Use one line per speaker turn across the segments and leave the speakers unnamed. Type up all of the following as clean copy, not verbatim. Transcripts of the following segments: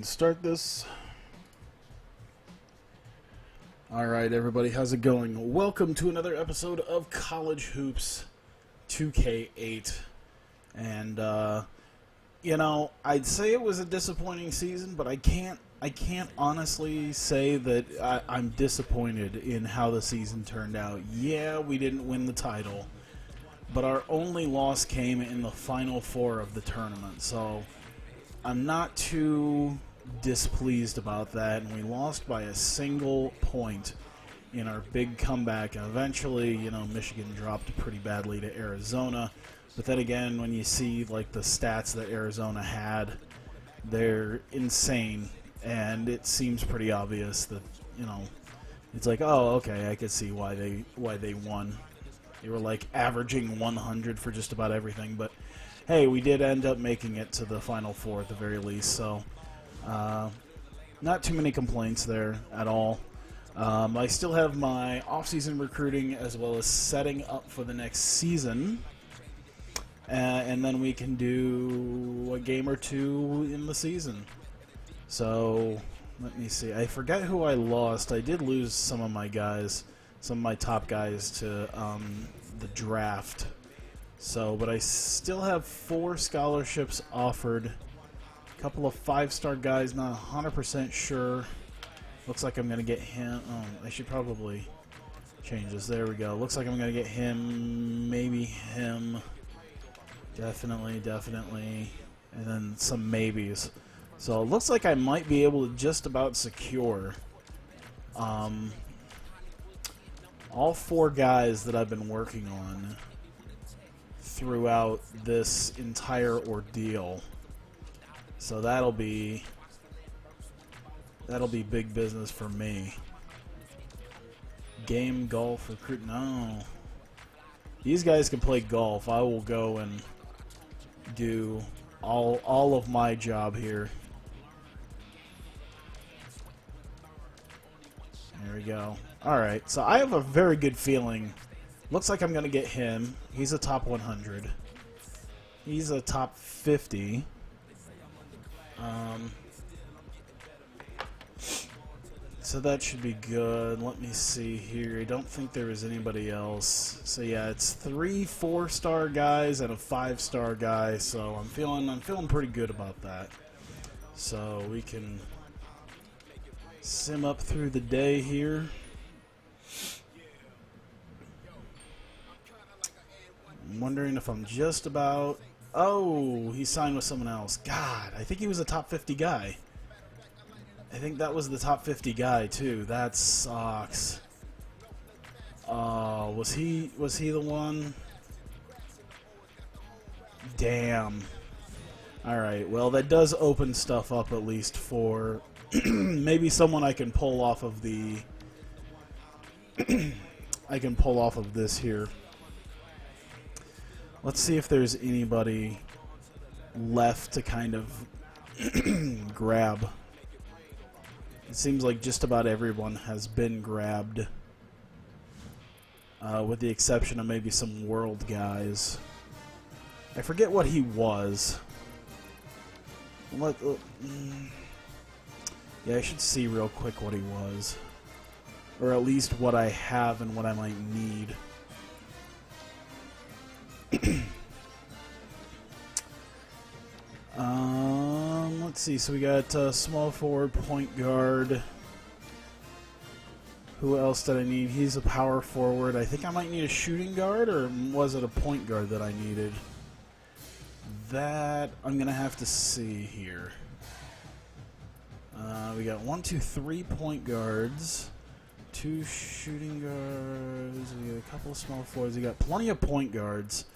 Start this. Alright, everybody, how's it going? Welcome to another episode of College Hoops 2K8. And, I'd say it was a disappointing season, but I can't honestly say that I'm disappointed in how the season turned out. Yeah, we didn't win the title, but our only loss came in the Final Four of the tournament, so I'm not too displeased about that, and we lost by a single point in our big comeback, and eventually, Michigan dropped pretty badly to Arizona. But then again, when you see like the stats that Arizona had, they're insane, and it seems pretty obvious that it's like, oh, okay, I could see why they won. They were like averaging 100 for just about everything, but hey, we did end up making it to the Final Four at the very least, so not too many complaints there at all. I still have my off-season recruiting as well as setting up for the next season, and then we can do a game or two in the season. So let me see. I forget who I lost. I did lose some of my guys, some of my top guys to the draft. So, but I still have 4 scholarships offered. A couple of 5-star guys, not 100% sure. Looks like I'm going to get him. Oh, I should probably change this. There we go. Looks like I'm going to get him, maybe him. Definitely. And then some maybes. So it looks like I might be able to just about secure all 4 guys that I've been working on throughout this entire ordeal. So that'll be big business for me. Game, golf, recruit. No, these guys can play golf. I will go and do all of my job here. There we go. Alright, so I have a very good feeling. Looks like I'm going to get him. He's a top 100. He's a top 50. So that should be good. Let me see here. I don't think there is anybody else. So yeah, it's 3 4-star guys and a 5-star guy. So I'm feeling pretty good about that. So we can sim up through the day here. I'm wondering if I'm just about... Oh, he signed with someone else. God, I think he was a top 50 guy. I think that was the top 50 guy, too. That sucks. Was he the one? Damn. Alright, well, that does open stuff up at least for maybe someone I can pull off of the... I can pull off of this here. Let's see if there's anybody left to kind of grab. It seems like just about everyone has been grabbed, with the exception of maybe some world guys. I forget what he was. Yeah, I should see real quick what he was. Or at least what I have and what I might need. Let's see. So we got small forward, point guard. Who else did I need? He's a power forward. I think I might need a shooting guard, or was it a point guard that I needed? That I'm gonna have to see here. We got 1, 2, 3 point guards, 2 shooting guards. We got a couple of small forwards. We got plenty of point guards.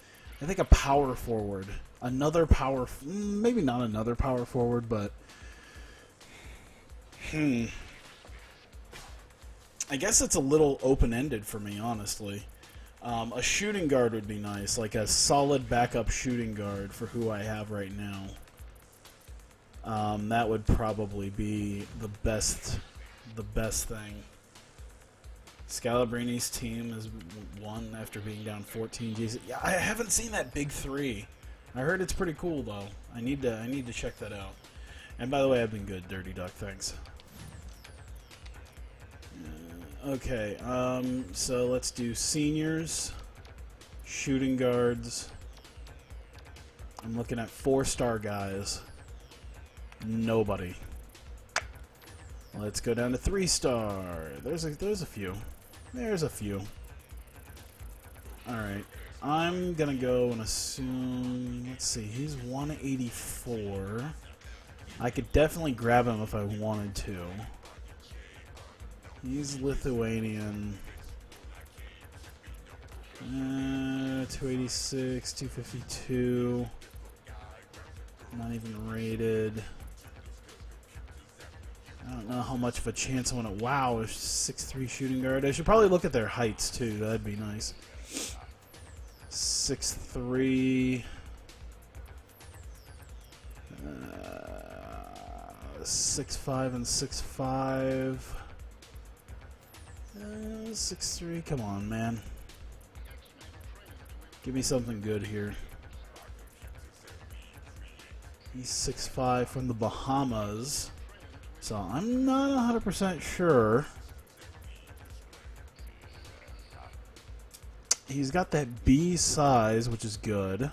I think a power forward. Another power... Maybe not another power forward, but... I guess it's a little open-ended for me, honestly. A shooting guard would be nice. Like a solid backup shooting guard for who I have right now. That would probably be the best thing. Scalabrini's team has won after being down 14. Jesus, yeah, I haven't seen that big 3. I heard it's pretty cool though. I need to check that out. And by the way, I've been good, Dirty Duck. Thanks. Okay, so let's do seniors, shooting guards. I'm looking at 4-star guys. Nobody. Let's go down to 3-star. There's a few. There's a few. Alright. I'm gonna go and assume, let's see, he's 184. I could definitely grab him if I wanted to. He's Lithuanian. 286, 252. Not even rated. I don't know how much of a chance I want to. Wow, a 6'3" shooting guard. I should probably look at their heights too. That'd be nice. 6'3". 6'5" and 6'5". 6'3". Come on, man. Give me something good here. He's 6'5" from the Bahamas. So I'm not 100% sure. He's got that B size, which is good.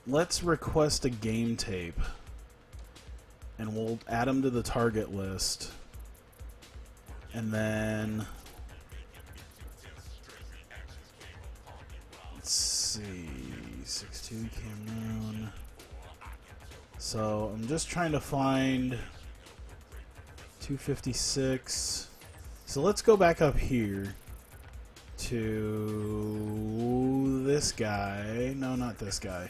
Let's request a game tape. And we'll add him to the target list. And then... let's see... 6'2" Cameroon... So, I'm just trying to find 256. So let's go back up here to this guy. No, not this guy.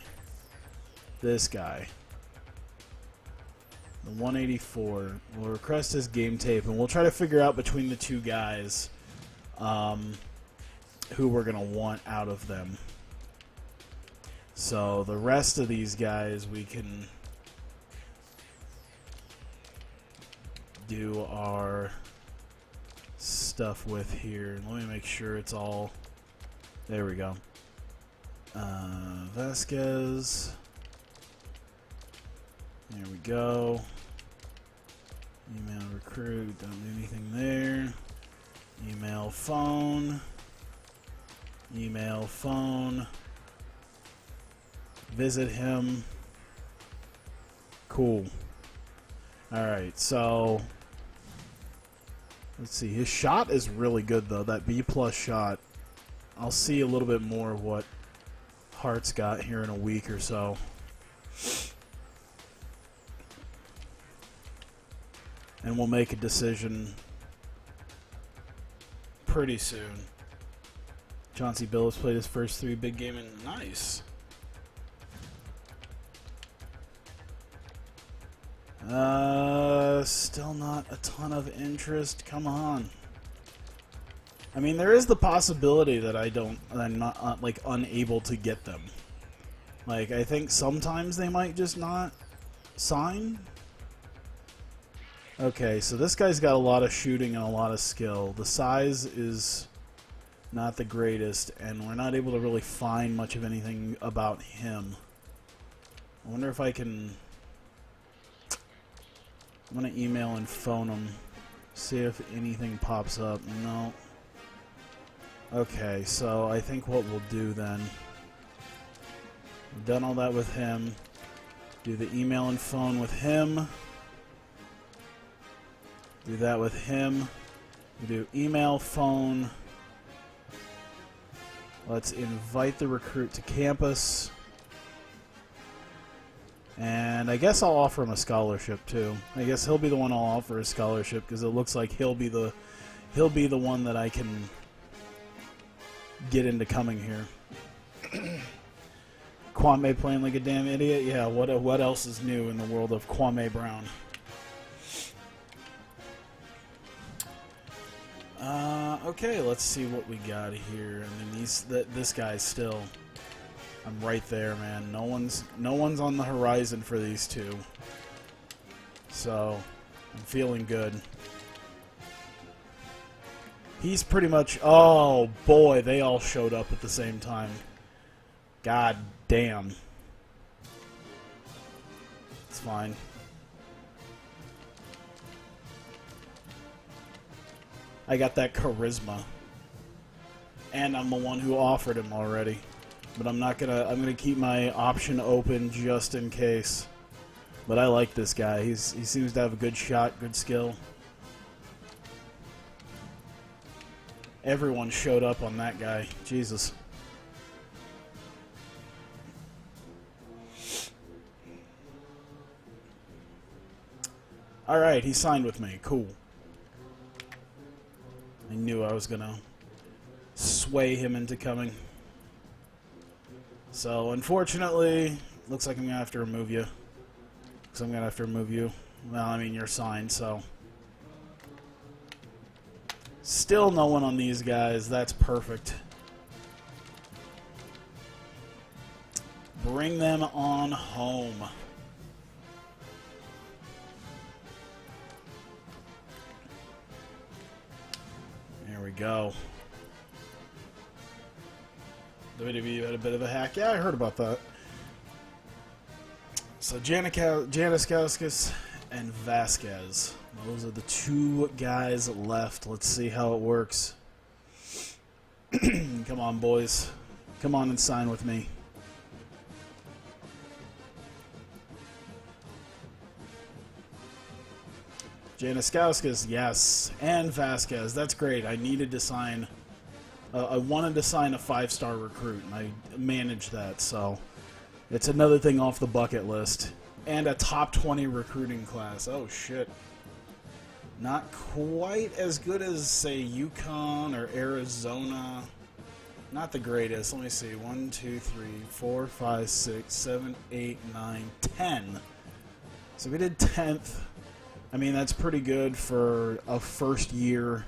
This guy. The 184. We'll request his game tape, and we'll try to figure out between the two guys who we're going to want out of them. So the rest of these guys we can do our stuff with here. Let me make sure it's all... there we go. Vasquez. There we go. Email recruit. Don't do anything there. Email phone. Email phone. Visit him. Cool. Alright, so... let's see. His shot is really good, though. That B+ shot. I'll see a little bit more of what Hart's got here in a week or so. And we'll make a decision pretty soon. Chauncey Billups played his first 3 big game, and nice. Still not a ton of interest. Come on. I mean, there is the possibility that I'm not like unable to get them. Like, I think sometimes they might just not sign. Okay, so this guy's got a lot of shooting and a lot of skill. The size is not the greatest, and we're not able to really find much of anything about him. I wonder if I can... I'm going to email and phone him. See if anything pops up. No. Okay, so I think what we'll do then... we've done all that with him. Do the email and phone with him. Do that with him. We do email, phone. Let's invite the recruit to campus. And I guess I'll offer him a scholarship too. I guess he'll be the one I'll offer a scholarship because it looks like he'll be the one that I can get into coming here. Kwame playing like a damn idiot. Yeah, what else is new in the world of Kwame Brown? Okay, let's see what we got here. I mean, this guy's still... I'm right there, man. No one's on the horizon for these two. So, I'm feeling good. He's pretty much... oh, boy, they all showed up at the same time. God damn. It's fine. I got that charisma. And I'm the one who offered him already. But I'm not gonna... I'm gonna keep my option open just in case. But I like this guy. He seems to have a good shot, good skill. Everyone showed up on that guy. Jesus. Alright, he signed with me. Cool. I knew I was gonna sway him into coming. So, unfortunately, looks like I'm gonna have to remove you. So I'm gonna have to remove you. Well, I mean, you're signed, so... Still no one on these guys. That's perfect. Bring them on home. There we go. WWE had a bit of a hack. Yeah, I heard about that. So Janiskauskas and Vasquez. Those are the two guys left. Let's see how it works. Come on, boys. Come on and sign with me. Janiskauskas, yes. And Vasquez. That's great. I needed to sign... I wanted to sign a 5-star recruit, and I managed that, so... It's another thing off the bucket list. And a top 20 recruiting class. Oh, shit. Not quite as good as, say, Yukon or Arizona. Not the greatest. Let me see. 1, 2, 3, 4, 5, 6, 7, 8, 9, 10. So we did 10th. I mean, that's pretty good for a first-year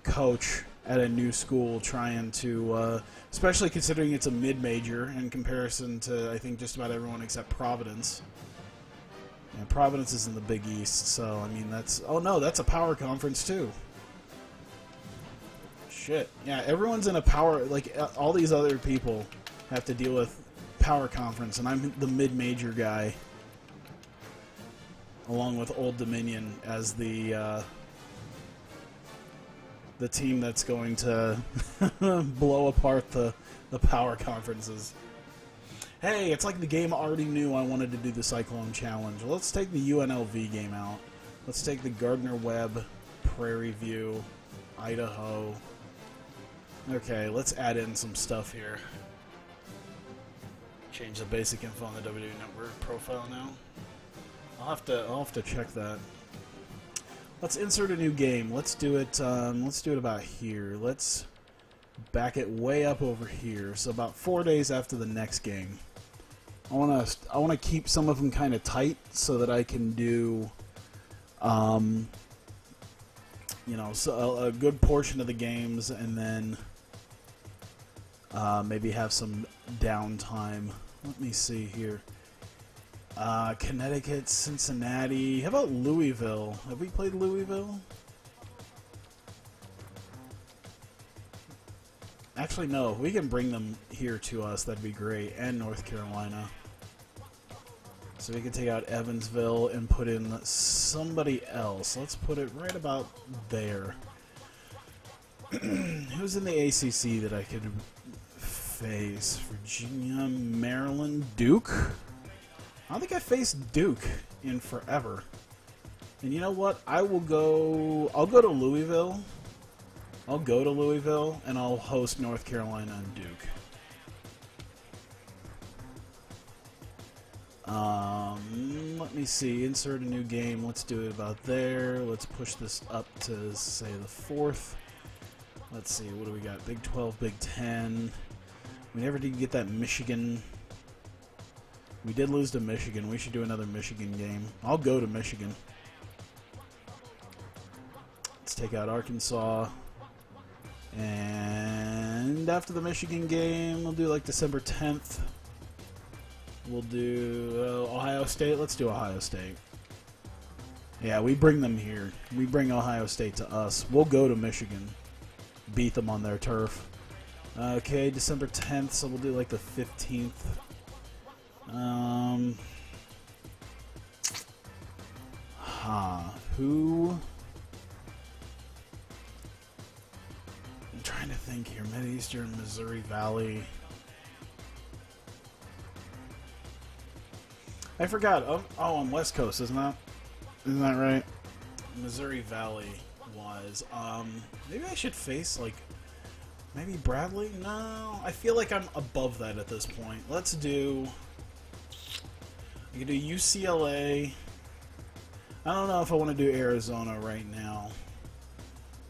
coach at a new school trying to, especially considering it's a mid-major in comparison to, I think, just about everyone except Providence. And Providence is in the Big East, so, I mean, that's... Oh, no, that's a power conference, too. Shit. Yeah, everyone's in a power... Like, all these other people have to deal with power conference, and I'm the mid-major guy, along with Old Dominion as the team that's going to blow apart the power conferences. Hey, it's like the game already knew I wanted to do the Cyclone Challenge. Let's take the UNLV game out. Let's take the Gardner-Webb, Prairie View, Idaho. Okay, let's add in some stuff here. Change the basic info on the WWE Network profile now. I'll have to check that. Let's insert a new game. Let's do it about here. Let's back it way up over here. So about 4 days after the next game. I want to keep some of them kind of tight so that I can do you know, so a good portion of the games and then maybe have some downtime. Let me see here. Connecticut, Cincinnati. How about Louisville? Have we played Louisville? Actually, no. If we can bring them here to us, that'd be great. And North Carolina. So we can take out Evansville and put in somebody else. Let's put it right about there. Who's in the ACC that I could face? Virginia, Maryland, Duke? I don't think I faced Duke in forever. And you know what? I'll go to Louisville. I'll go to Louisville, and I'll host North Carolina and Duke. Let me see. Insert a new game. Let's do it about there. Let's push this up to, say, the 4th. Let's see. What do we got? Big 12, Big 10. We never did get that Michigan. We did lose to Michigan. We should do another Michigan game. I'll go to Michigan. Let's take out Arkansas. And after the Michigan game, we'll do like December 10th. We'll do Ohio State. Let's do Ohio State. Yeah, we bring them here. We bring Ohio State to us. We'll go to Michigan. Beat them on their turf. Okay, December 10th, so we'll do like the 15th. Eastern Missouri Valley. I forgot. Oh, I'm West Coast, isn't that right? Missouri Valley wise. Maybe I should face like maybe Bradley? No, I feel like I'm above that at this point. Let's do. I can do UCLA. I don't know if I want to do Arizona right now,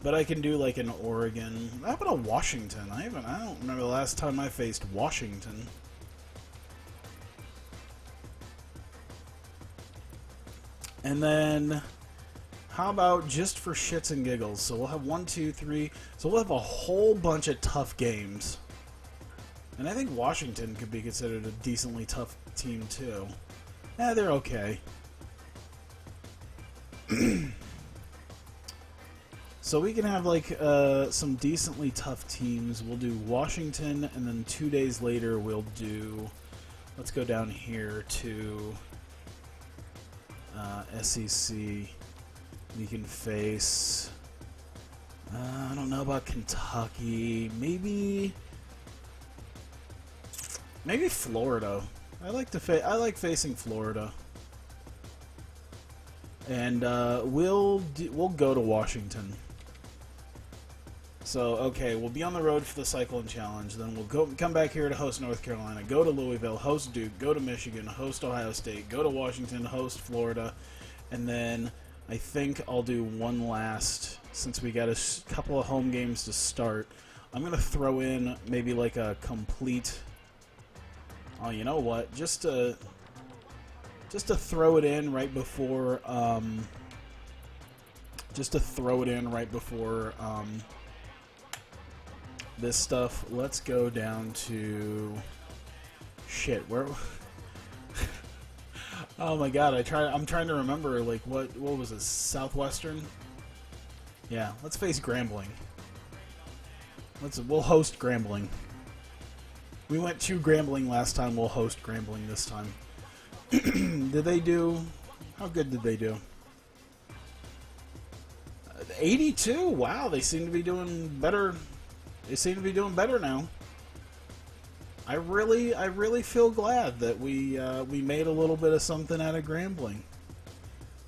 but I can do like an Oregon. How about a Washington? I don't remember the last time I faced Washington. And then, how about just for shits and giggles? So we'll have 1, 2, 3. So we'll have a whole bunch of tough games. And I think Washington could be considered a decently tough team too. Yeah, they're okay. So we can have like some decently tough teams. We'll do Washington, and then 2 days later we'll do. Let's go down here to SEC. We can face. I don't know about Kentucky. Maybe Florida. I like facing Florida. And we'll go to Washington. So okay, we'll be on the road for the Cyclone Challenge. Then we'll come back here to host North Carolina, go to Louisville, host Duke, go to Michigan, host Ohio State, go to Washington, host Florida, and then I think I'll do one last. Since we got a couple of home games to start, I'm gonna throw in maybe like a complete. Oh, you know what? Just to throw it in right before. This stuff. Let's go down to shit. Where? Oh my god! I'm trying to remember. Like what was it? Southwestern. Yeah. Let's face Grambling. We'll host Grambling. We went to Grambling last time. We'll host Grambling this time. Did they do? How good did they do? 82. Wow, they seem to be doing better. They seem to be doing better now. I really feel glad that we made a little bit of something out of Grambling.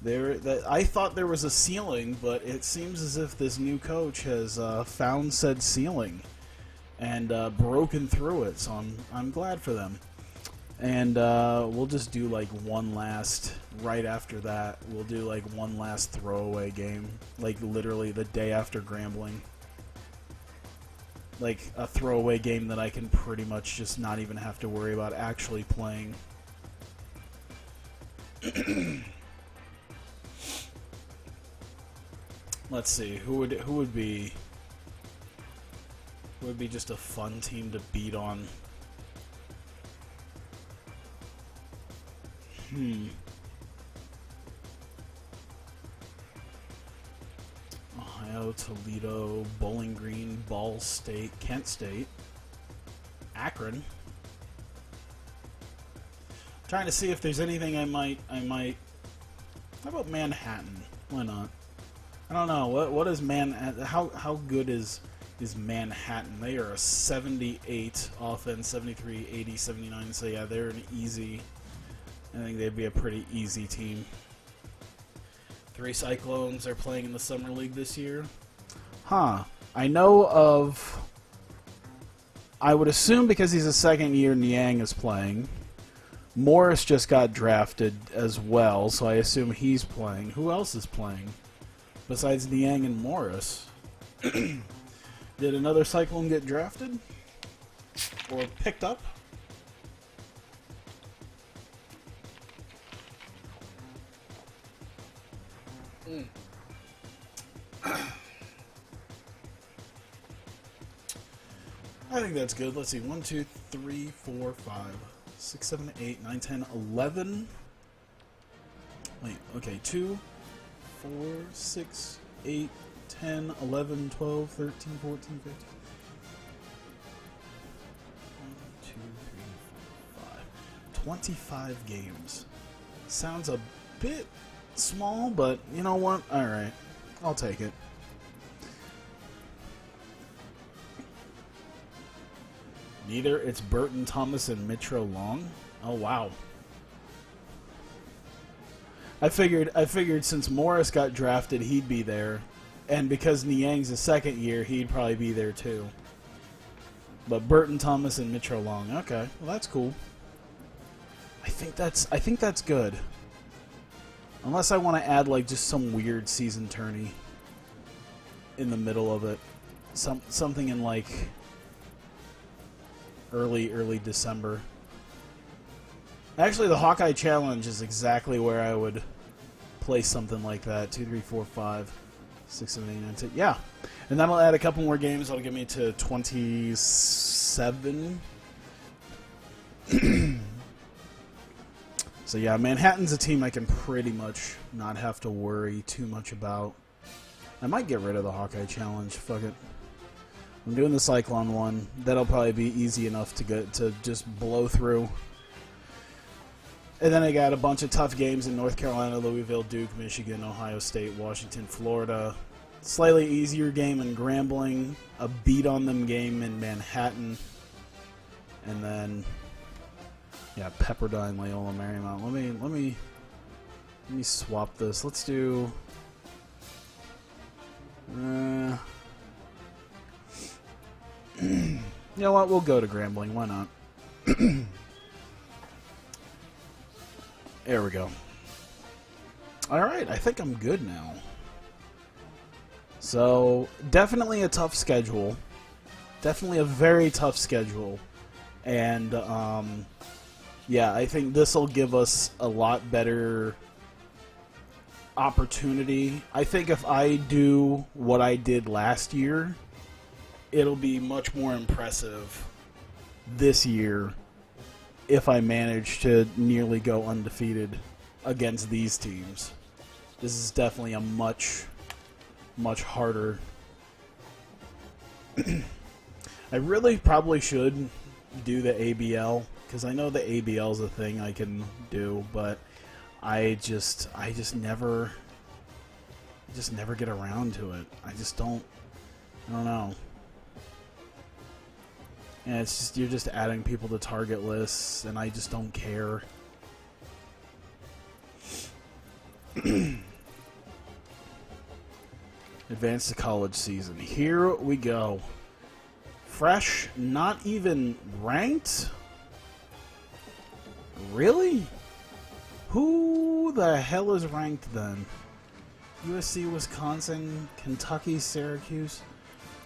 I thought there was a ceiling, but it seems as if this new coach has found said ceiling and broken through it. So I'm glad for them. And we'll just do like one last. Right after that, we'll do like one last throwaway game, like literally the day after Grambling. Like a throwaway game that I can pretty much just not even have to worry about actually playing. Let's see, who would be just a fun team to beat on? Ohio, Toledo, Bowling Green, Ball State, Kent State, Akron. Trying to see if there's anything I might. How about Manhattan? Why not? I don't know. What is how good is Manhattan? They are a 78 offense, 73, 80, 79. So yeah, they're an easy. I think they'd be a pretty easy team. 3 Cyclones are playing in the Summer League this year. Huh. I know of. I would assume because he's a second year, Niang is playing. Morris just got drafted as well, so I assume he's playing. Who else is playing? Besides Niang and Morris. Did another Cyclone get drafted? Or picked up? I think that's good. Let's see. 1, 2, 3, 4, 5, 6, 7, 8, 9, 10, 11. Wait, okay. 2, 4, 6, 8, 10, 11, 12, 13, 14, 15. 1, 2, 3, 4, 5. 25 games. Sounds a bit small, but you know what? Alright. I'll take it. Neither. It's Burton Thomas and Mitro Long. Oh wow. I figured since Morris got drafted, he'd be there, and because Niang's a second year, he'd probably be there too. But Burton Thomas and Mitro Long. Okay, well that's cool. I think that's good. Unless I want to add like just some weird season tourney in the middle of it, something in like early December. Actually, the Hawkeye Challenge is exactly where I would place something like that. 2, 3, 4, 5, 6, 7, 8, 9, 10. Yeah. And that'll add a couple more games. That'll get me to 27. So, yeah, Manhattan's a team I can pretty much not have to worry too much about. I might get rid of the Hawkeye Challenge. Fuck it. I'm doing the Cyclone one. That'll probably be easy enough to just blow through. And then I got a bunch of tough games in North Carolina, Louisville, Duke, Michigan, Ohio State, Washington, Florida. Slightly easier game in Grambling, a beat on them game in Manhattan, and then yeah, Pepperdine, Loyola Marymount. Let me swap this. Let's do you know what? We'll go to Grambling. Why not? There we go. Alright, I think I'm good now. So, definitely a tough schedule. Definitely a very tough schedule. And, yeah, I think this will give us a lot better opportunity. I think if I do what I did last year, it'll be much more impressive this year if I manage to nearly go undefeated against these teams. This is definitely a much harder. I really probably should do the ABL, because I know the ABL is a thing I can do, but I just never get around to it. I don't know. And it's just, you're just adding people to target lists, and I just don't care. Advance to college season. Here we go. Fresh, not even ranked? Really? Who the hell is ranked then? USC, Wisconsin, Kentucky, Syracuse.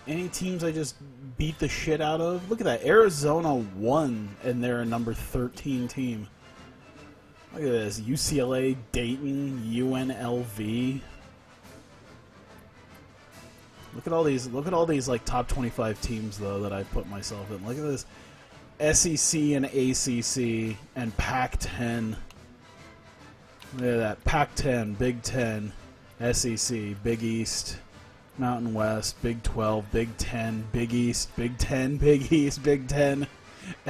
Any teams I just beat the shit out of? Look at that. Arizona won, and they're a number 13 team. Look at this. UCLA, Dayton, UNLV. Look at all these like top 25 teams though that I put myself in. Look at this. SEC and ACC and Pac-10. Look at that. Pac-10, Big 10, SEC, Big East, Mountain West, Big 12, Big 10, Big East, Big 10, Big East, Big 10,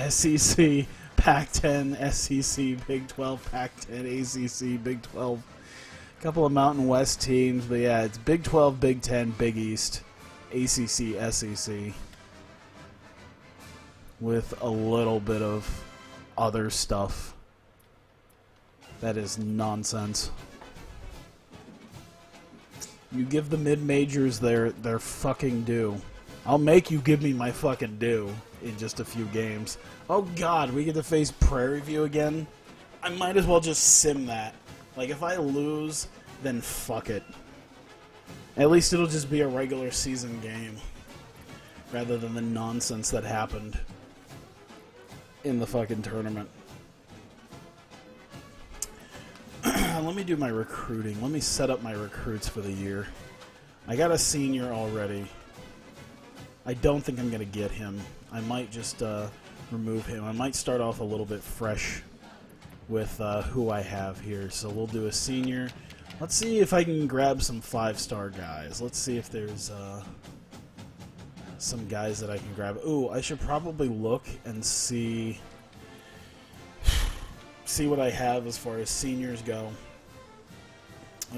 SEC, Pac-10, SEC, Big 12, Pac-10, ACC, Big 12. A couple of Mountain West teams, but yeah, it's Big 12, Big 10, Big East, ACC, SEC, with a little bit of other stuff. That is nonsense. You give the mid-majors their fucking due. I'll make you give me my fucking due in just a few games. Oh god, we get to face Prairie View again? I might as well just sim that. Like, if I lose, then fuck it. At least it'll just be a regular season game, rather than the nonsense that happened in the fucking tournament. Let me do my recruiting. Let me set up my recruits for the year. I got a senior already. I don't think I'm going to get him. I might just remove him. I might start off a little bit fresh with who I have here. So we'll do a senior. Let's see if I can grab some 5-star guys. Let's see if there's some guys that I can grab. Ooh, I should probably look and see what I have as far as seniors go.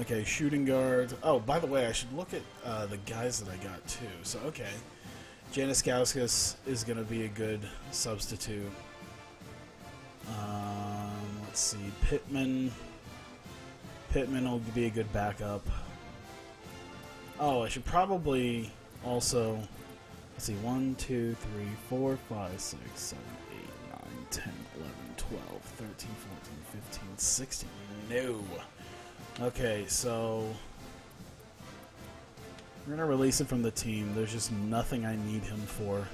Okay, shooting guard. Oh, by the way, I should look at the guys that I got too. So, okay. Janiskauskas is going to be a good substitute. Let's see. Pittman will be a good backup. Oh, I should probably also... Let's see. 1, 2, 3, 4, 5, 6, 7, 8, 9, 10, 11, 12, 13, 14, 15, 16. No. Okay, so... We're going to release it from the team. There's just nothing I need him for.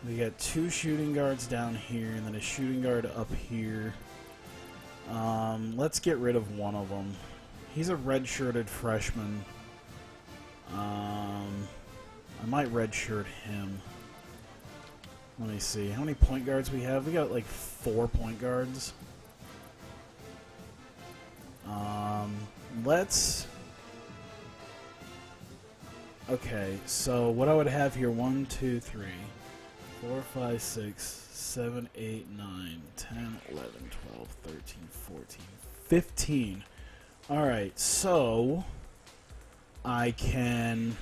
We got 2 shooting guards down here, and then a shooting guard up here. Let's get rid of one of them. He's a red-shirted freshman. I might redshirt him. Let me see. How many point guards we have? We got like 4 point guards. Let's... Okay, so what I would have here, 1, 2, 3, 4, 5, 6, 7, 8, 9, 10, 11, 12, 13, 14, 15. Alright, so I can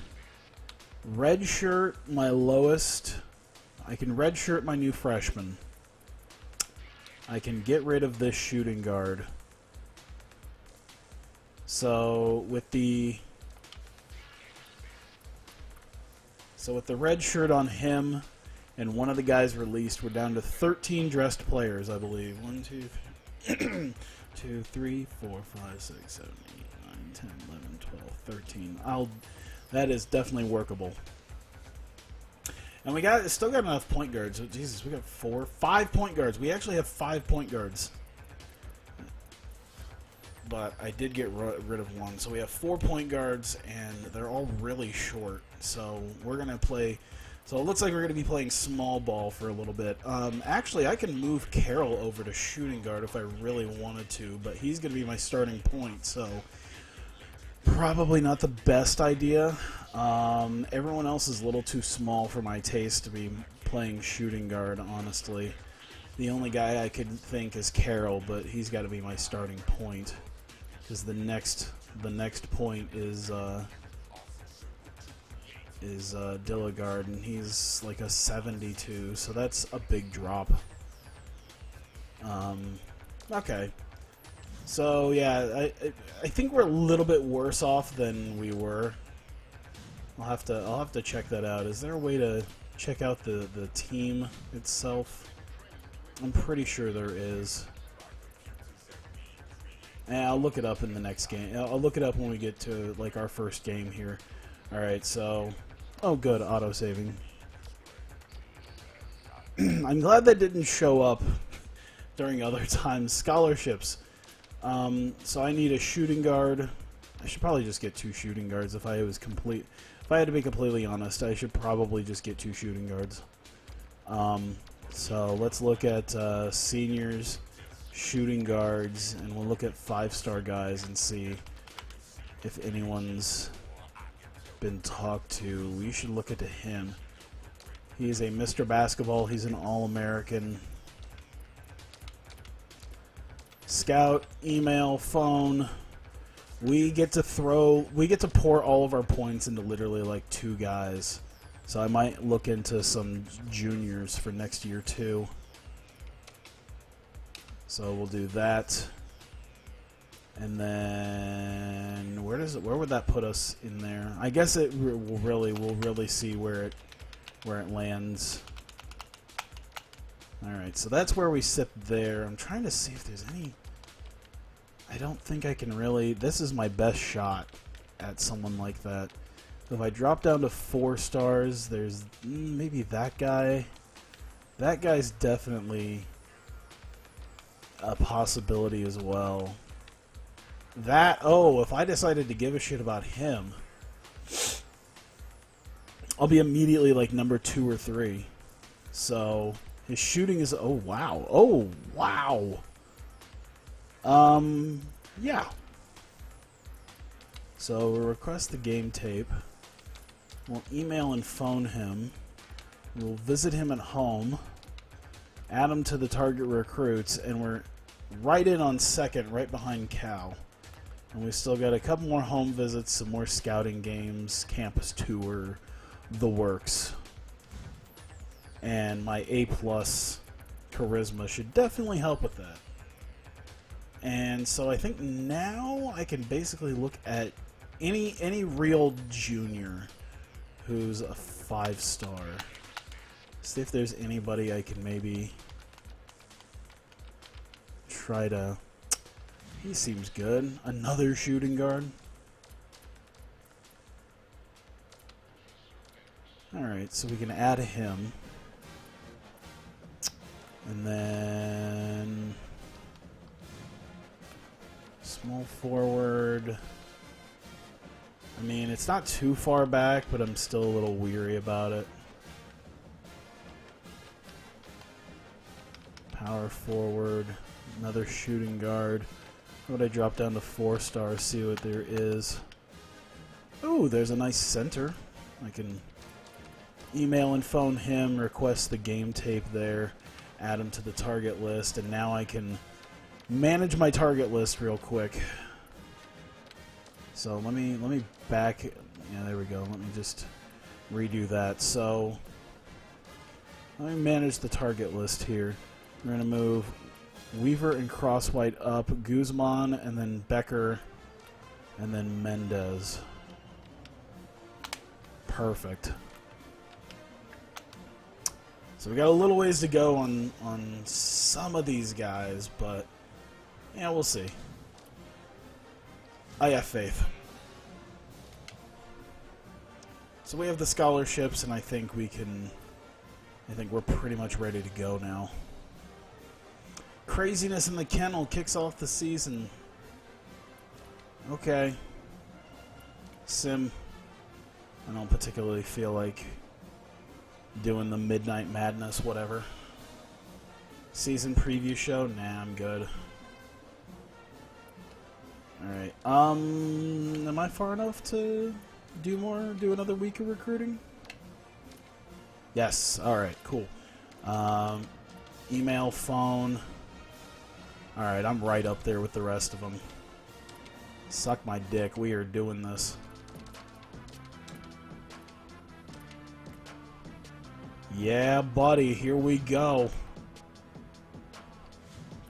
redshirt my lowest. I can redshirt my new freshman. I can get rid of this shooting guard. So with the red shirt on him and one of the guys released, we're down to 13 dressed players, I believe. 1, 2, 3, 2, 3, 4, 5, 6, 7, 8, 9, 10, 11, 12, 13. That is definitely workable. And we still got enough point guards. Oh, Jesus, we got 5 point guards. We actually have 5 point guards. But I did get rid of one. So we have 4 point guards, and they're all really short. So we're going to play... So it looks like we're going to be playing small ball for a little bit. Actually, I can move Carroll over to shooting guard if I really wanted to, but he's going to be my starting point, so probably not the best idea. Everyone else is a little too small for my taste to be playing shooting guard, honestly. The only guy I could think is Carroll, but he's got to be my starting point, because the next point is Dilligard, and he's like a 72, so that's a big drop. Okay. So yeah, I think we're a little bit worse off than we were. I'll have to check that out. Is there a way to check out the team itself? I'm pretty sure there is. And I'll look it up in the next game. I'll look it up when we get to like our first game here. All right, so oh good, auto saving. I'm glad that didn't show up during other times. Scholarships. So I need a shooting guard. I should probably just get 2 shooting guards if I had to be completely honest. I should probably just get 2 shooting guards. So let's look at seniors, shooting guards, and we'll look at 5-star guys and see if anyone's been talked to. We should look at him. He's a Mr. Basketball. He's an All-American. Scout, email, phone. We get to pour all of our points into literally like 2 guys. So I might look into some juniors for next year too. So we'll do that. And then where would that put us in there? I guess we'll really see where it lands. All right, so that's where we sit there. I'm trying to see if there's any. I don't think I can really. This is my best shot at someone like that. If I drop down to 4 stars, there's maybe that guy. That guy's definitely a possibility as well. If I decided to give a shit about him, I'll be immediately like number 2 or 3. So his shooting is oh wow. Yeah. So we'll request the game tape. We'll email and phone him. We'll visit him at home. Add him to the target recruits, and we're right in on second, right behind Cal. And we still got a couple more home visits, some more scouting games, campus tour, the works. And my A+ charisma should definitely help with that. And so I think now I can basically look at any real junior who's a 5-star. See if there's anybody I can maybe try to... He seems good. Another shooting guard. Alright, so we can add him. And then... small forward. I mean, it's not too far back, but I'm still a little weary about it. Power forward. Another shooting guard. How would I drop down to 4-star, see what there is? Ooh, there's a nice center. I can email and phone him, request the game tape there, add him to the target list, and now I can manage my target list real quick. So let me back. Yeah, there we go. Let me just redo that. So let me manage the target list here. We're gonna move Weaver and Crosswhite up, Guzman, and then Becker, and then Mendez. Perfect. So we got a little ways to go on some of these guys, but yeah, we'll see. I have faith. So we have the scholarships, and I think we can. I think we're pretty much ready to go now. Craziness in the Kennel kicks off the season. Okay. Sim. I don't particularly feel like doing the Midnight Madness, whatever. Season preview show? Nah, I'm good. Alright. Am I far enough to do another week of recruiting? Yes. Alright, cool. Email, phone. Alright, I'm right up there with the rest of them. Suck my dick. We are doing this. Yeah, buddy. Here we go.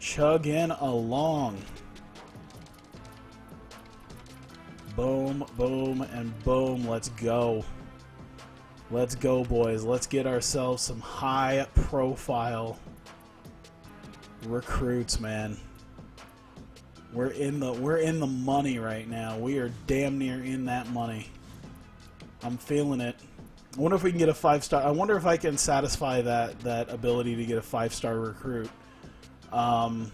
Chugging along. Boom, boom, and boom. Let's go. Let's go, boys. Let's get ourselves some high-profile recruits, man. We're in the money right now. We are damn near in that money. I'm feeling it. I wonder if we can get a 5-star. I wonder if I can satisfy that ability to get a 5-star recruit. No,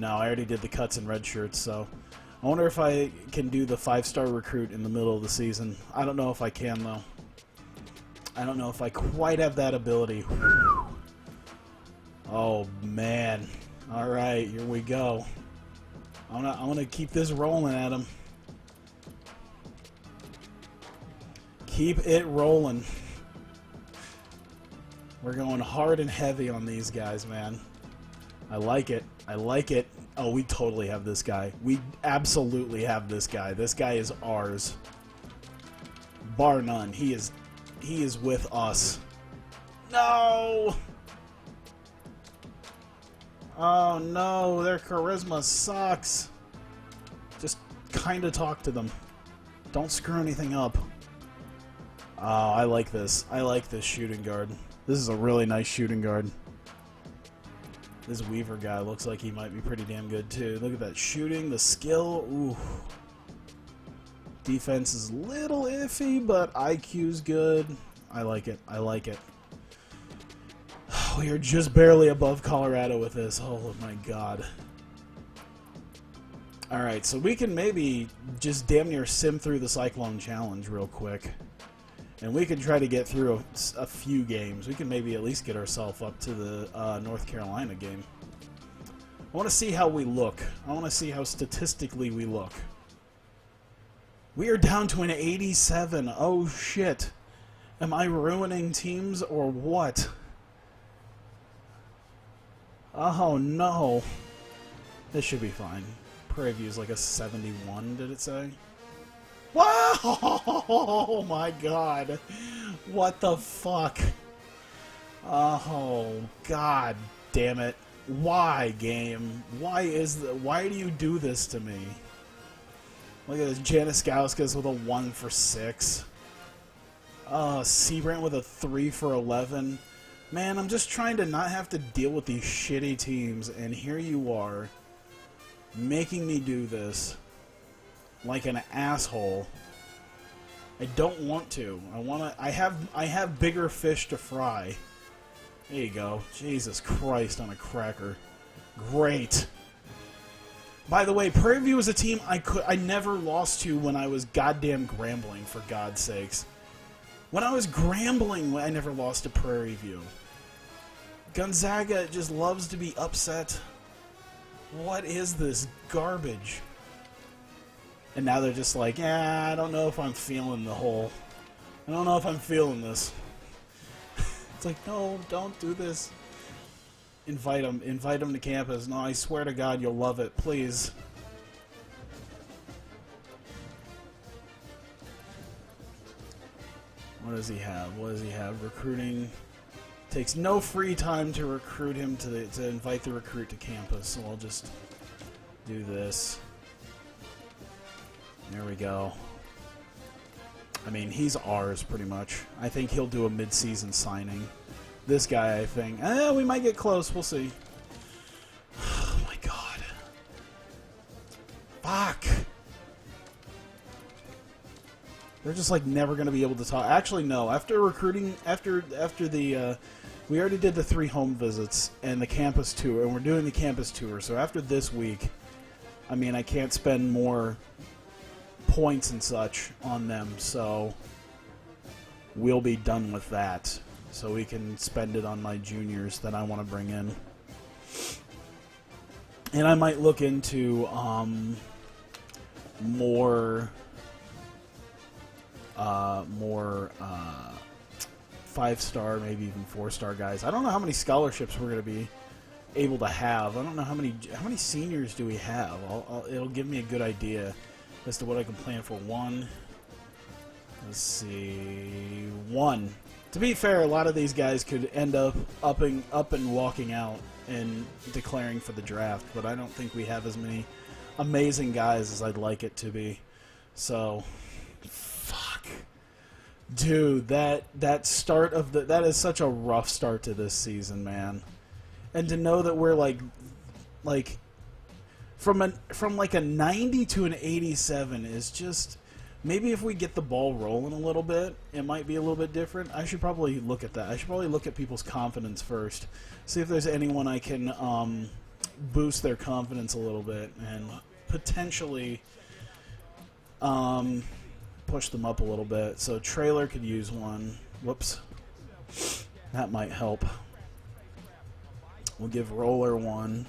I already did the cuts and red shirts, so I wonder if I can do the 5-star recruit in the middle of the season. I don't know if I can, though. I don't know if I quite have that ability. Oh, man. All right, here we go. I want to keep this rolling at him. Keep it rolling. We're going hard and heavy on these guys, man. I like it. I like it. Oh, we totally have this guy. We absolutely have this guy. This guy is ours. Bar none. He is with us. No! Oh no, their charisma sucks. Just kind of talk to them. Don't screw anything up. Oh, I like this. I like this shooting guard. This is a really nice shooting guard. This Weaver guy looks like he might be pretty damn good too. Look at that shooting, the skill. Ooh. Defense is a little iffy, but IQ's good. I like it. I like it. We are just barely above Colorado with this. Oh my god. Alright, so we can maybe just damn near sim through the Cyclone Challenge real quick. And we can try to get through a few games. We can maybe at least get ourselves up to the North Carolina game. I want to see how we look. I want to see how statistically we look. We are down to an 87. Oh shit. Am I ruining teams or what? Oh no. This should be fine. Prairie View is like a 71, did it say? Wow! Oh my god. What the fuck? Oh, god damn it. Why, game? Why do you do this to me? Look at this, Janiskauskas with a 1 for 6. Seabrant with a 3 for 11. Man, I'm just trying to not have to deal with these shitty teams, and here you are, making me do this like an asshole. I don't want to. I have bigger fish to fry. There you go. Jesus Christ on a cracker. Great. By the way, Prairie View was a team I never lost to when I was goddamn Grambling, for God's sakes. When I was Grambling, I never lost to Prairie View. Gonzaga just loves to be upset. What is this garbage? And now they're just like, yeah, I don't know if I'm feeling the whole... I don't know if I'm feeling this. It's like, no, don't do this. Invite them to campus. No, I swear to God, you'll love it. Please. What does he have? What does he have? Recruiting. Takes no free time to recruit him to invite the recruit to campus. So I'll just do this. There we go. I mean, he's ours pretty much. I think he'll do a mid-season signing. This guy, I think. We might get close. We'll see. Oh my god. Fuck. They're just like never going to be able to talk. Actually, no. After recruiting, after the, we already did the 3 home visits and the campus tour, and we're doing the campus tour. So after this week, I mean, I can't spend more points and such on them, so we'll be done with that. So we can spend it on my juniors that I want to bring in. And I might look into more 5-star, maybe even 4-star guys. I don't know how many scholarships we're going to be able to have. I don't know how many seniors do we have. It'll give me a good idea as to what I can plan for. 1. Let's see. 1. To be fair, a lot of these guys could end up and walking out and declaring for the draft, but I don't think we have as many amazing guys as I'd like it to be. So, fuck. Dude, that start of that is such a rough start to this season, man. And to know that we're like from like a 90 to an 87 is just, maybe if we get the ball rolling a little bit, it might be a little bit different. I should probably look at that. I should probably look at people's confidence first. See if there's anyone I can boost their confidence a little bit and potentially push them up a little bit. So Trailer could use one. Whoops. That might help. We'll give Roller one.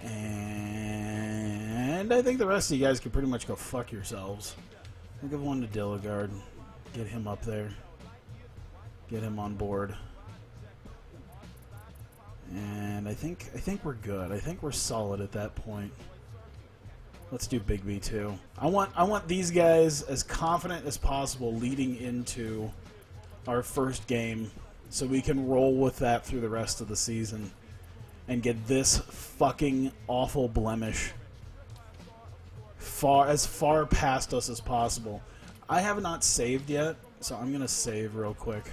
And I think the rest of you guys can pretty much go fuck yourselves. We'll give one to Dilligard. Get him up there. Get him on board. And I think we're good. I think we're solid at that point. Let's do Big B too. I want these guys as confident as possible leading into our first game, so we can roll with that through the rest of the season and get this fucking awful blemish as far past us as possible. I have not saved yet, so I'm gonna save real quick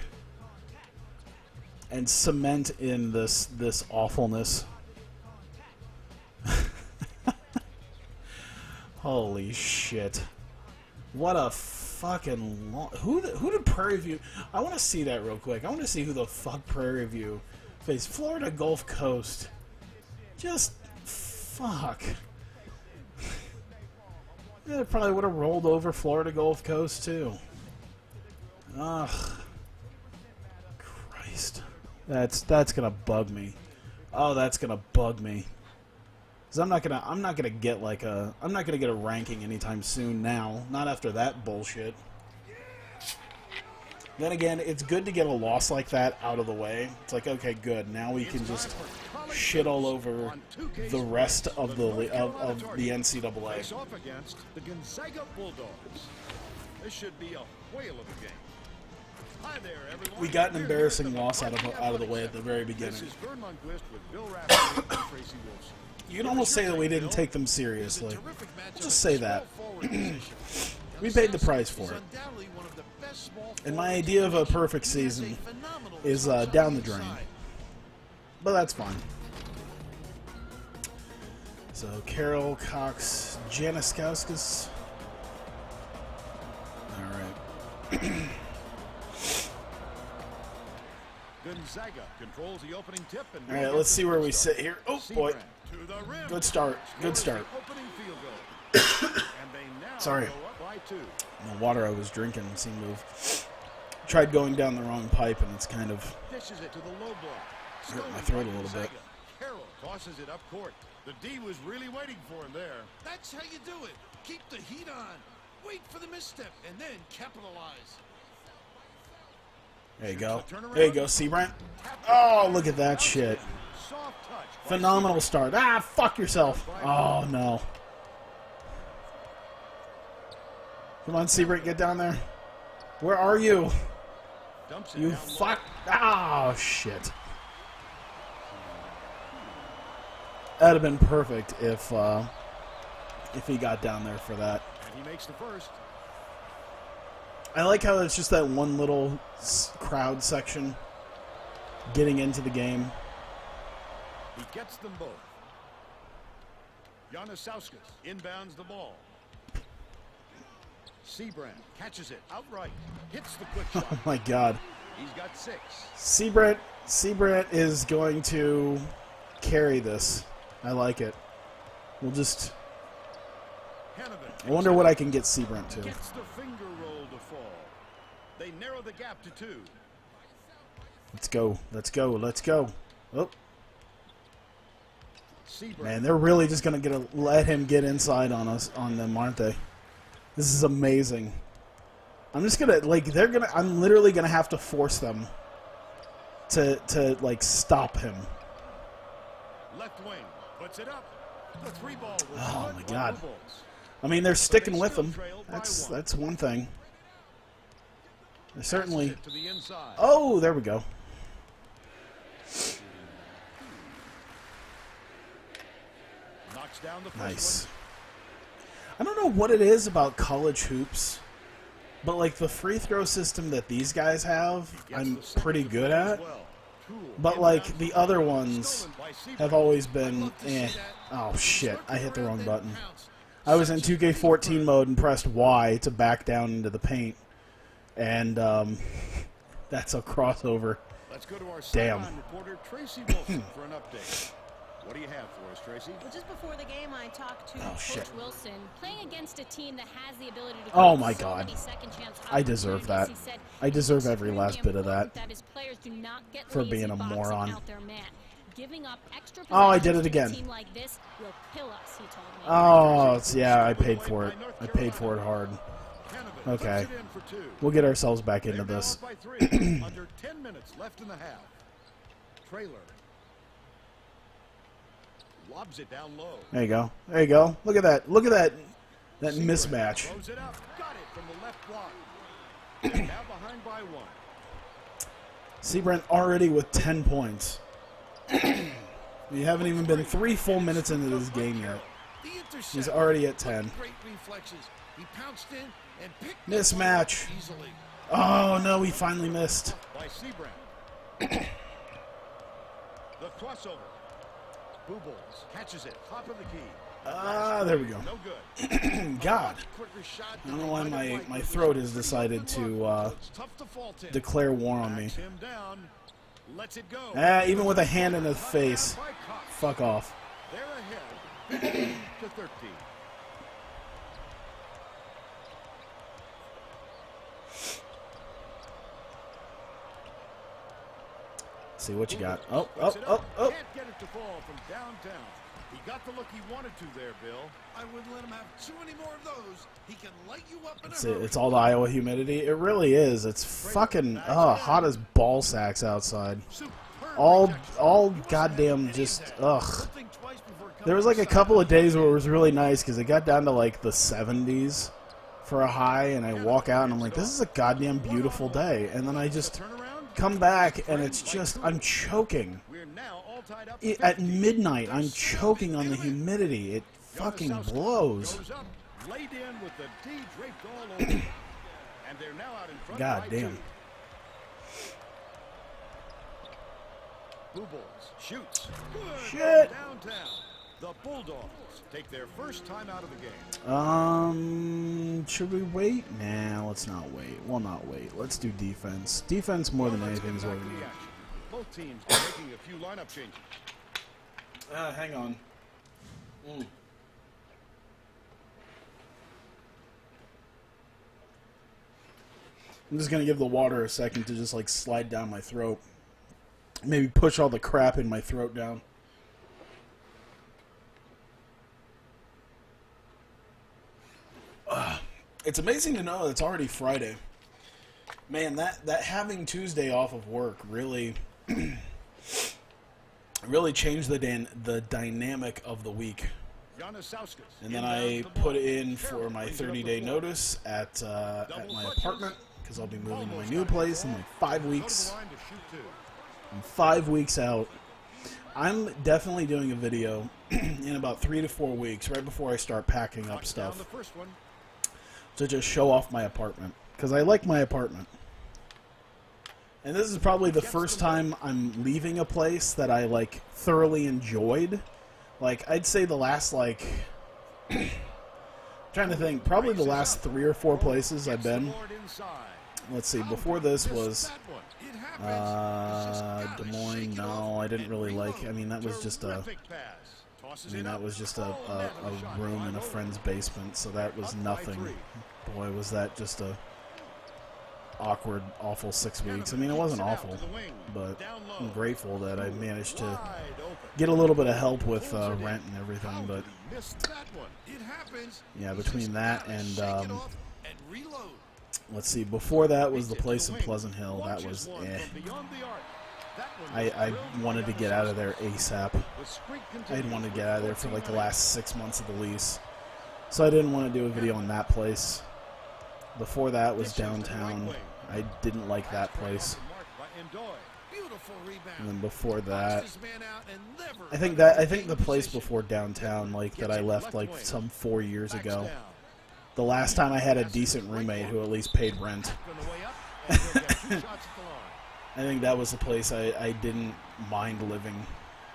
and cement in this awfulness. Holy shit. What a fucking who did Prairie View? I want to see that real quick. I want to see who the fuck Prairie View faced. Florida Gulf Coast. Just fuck. Yeah, they probably would have rolled over Florida Gulf Coast too. Ugh. Christ. That's gonna bug me. Oh, that's gonna bug me. Cause I'm not gonna get a ranking anytime soon now. Not after that bullshit. Then again, it's good to get a loss like that out of the way. It's like, okay, good. Now we can just shit all over the rest of the NCAA.
Face off against the Gonzaga Bulldogs. This should be a whale of a game. Hi there, everyone.
We got an embarrassing loss out of the way at the very beginning.
This is Vern Lundquist with Bill Raftery and Tracy Wilson.
You can almost say that we didn't take them seriously. Just say that. We paid the price for it. And my idea of a perfect season is down the drain. But that's fine. So, Carroll, Cox, Janiskauskas. Alright.
Gonzaga controls the opening tip.
Alright, let's see where we sit here. Oh, boy. Good start. Good start. Sorry. The water I was drinking seemed to have tried going down the wrong pipe, and it's kind of hurt my throat a little bit.
Carroll tosses it up court. The D was really waiting for him there.
That's how you do it. Keep the heat on. Wait for the misstep and then capitalize.
There you go. There you go, Seabrant. Oh, look at that shit. Phenomenal start. Ah, fuck yourself. Oh, no. Come on, Seabrant, get down there. Where are you? You fuck. Oh, shit. That'd have been perfect if he got down there for that.
And he makes the first.
I like how it's just that one little crowd section getting into the game.
He gets them both. Janiskauskas inbounds the ball. Seabrant catches it outright. Hits the quick shot.
Oh my God.
He's got 6.
Seabrant is going to carry this. I like it. We'll just. I wonder what I can get Seabrant to.
Gets the finger roll to fall. They narrow the gap to 2.
Let's go. Let's go. Let's go. Oh. Man, they're really just going to let him get inside on us, on them, aren't they? This is amazing. I'm just going to, like, I'm literally going to have to force them to, like, stop him.
Left wing puts it up. The 3-ball was
oh, my God.
Balls.
I mean, they're sticking with him. That's one thing. They're certainly... Oh, there we go. Nice. I don't know what it is about college hoops, but like the free throw system that these guys have, I'm pretty good at. But like the other ones have always been eh. Oh shit, I hit the wrong button. I was in 2K14 mode and pressed Y to back down into the paint. And that's a crossover.
Let's go to our
damn.
Reporter Tracy Wilson for an update. What do you have for us, Tracy?
Well, just before the game, I talked to Coach Wilson, playing against a team that has the ability to.
Oh my God! I deserve that. I deserve every last bit of that. For being a moron. Oh, I did it again. Oh, yeah, I paid for it. I paid for it hard. Okay, we'll get ourselves back into this.
Under 10 minutes left in the half. Trailer. Lobs it down low.
There you go. There you go. Look at that. Look at that. That mismatch.
Throws it up. Got it from the left block. Now behind by 1.
Seabrant already with 10 points. We haven't even been 3 full minutes into this game yet. He's already at 10. Mismatch. Oh no, we finally missed.
By Seabrant. The crossover. Boobles catches it, top of the key.
Ah, there we go.
No good.
God. I don't know why my throat has decided to declare war on me. Even with a hand in his face. Fuck off.
They're ahead to 13.
See what you got. Oh.
Can't get it to fall from downtown. He got the look he wanted to there, Bill.
I wouldn't let him have too many more of those. He can light you up in
It's,
a hurry.
it's all the Iowa humidity. It really is. It's fucking hot as ball sacks outside. All goddamn just ugh. There was like a couple of days where it was really nice because it got down to like the 70s for a high, and I walk out and I'm like, this is a goddamn beautiful day. And then I just come back and it's just, I'm choking. At midnight, I'm choking on the humidity. It fucking blows. God damn.
Blue Bulls shoots.
Shit.
Downtown. The Bulldogs take their first time out of the game.
Should we wait? Nah, let's not wait. We'll not wait. Let's do defense. Defense more than anything is what we need.
Both teams are making a few lineup changes.
Hang on. I'm just gonna give the water a second to just like slide down my throat. Maybe push all the crap in my throat down. It's amazing to know it's already Friday. Man, that having Tuesday off of work really really changed the dynamic of the week. And then I put in for my 30-day notice at my apartment because I'll be moving to my new place in like 5 weeks. I'm 5 weeks out. I'm definitely doing a video in about 3 to 4 weeks, right before I start packing up stuff, to just show off my apartment because I like my apartment. And this is probably the first time I'm leaving a place that I like thoroughly enjoyed. Like I'd say the last like trying to think, probably the last 3 or 4 places I've been. Let's see, before this was Des Moines. No, I didn't really like. I mean, that was just a room in a friend's basement, so that was nothing. Boy, was that just a awkward, awful 6 weeks. I mean, it wasn't awful, but I'm grateful that I managed to get a little bit of help with rent and everything. But yeah, between that and let's see, before that was the place in Pleasant Hill. That was I wanted to get out of there ASAP. I didn't want to get out of there for like the last 6 months of the lease, so I didn't want to do a video on that place. Before that was downtown. I didn't like that place. And then before that, I think the place before downtown, like that I left like some 4 years ago. The last time I had a decent roommate who at least paid rent. I think that was the place I didn't mind living.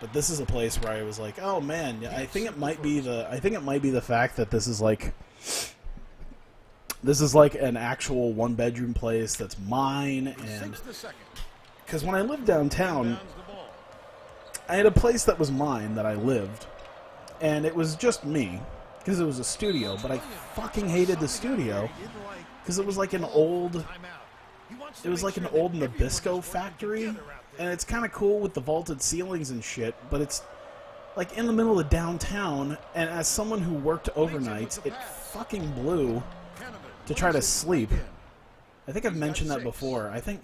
But this is a place where I was like, oh man, I think it might be the fact that this is like an actual 1-bedroom place that's mine. And because when I lived downtown, I had a place that was mine that I lived, and it was just me because it was a studio. But I fucking hated the studio because it was like an old Nabisco factory, and it's kind of cool with the vaulted ceilings and shit, but it's like in the middle of downtown, and as someone who worked overnights, it fucking blew to try to sleep. I think I've mentioned that before. I think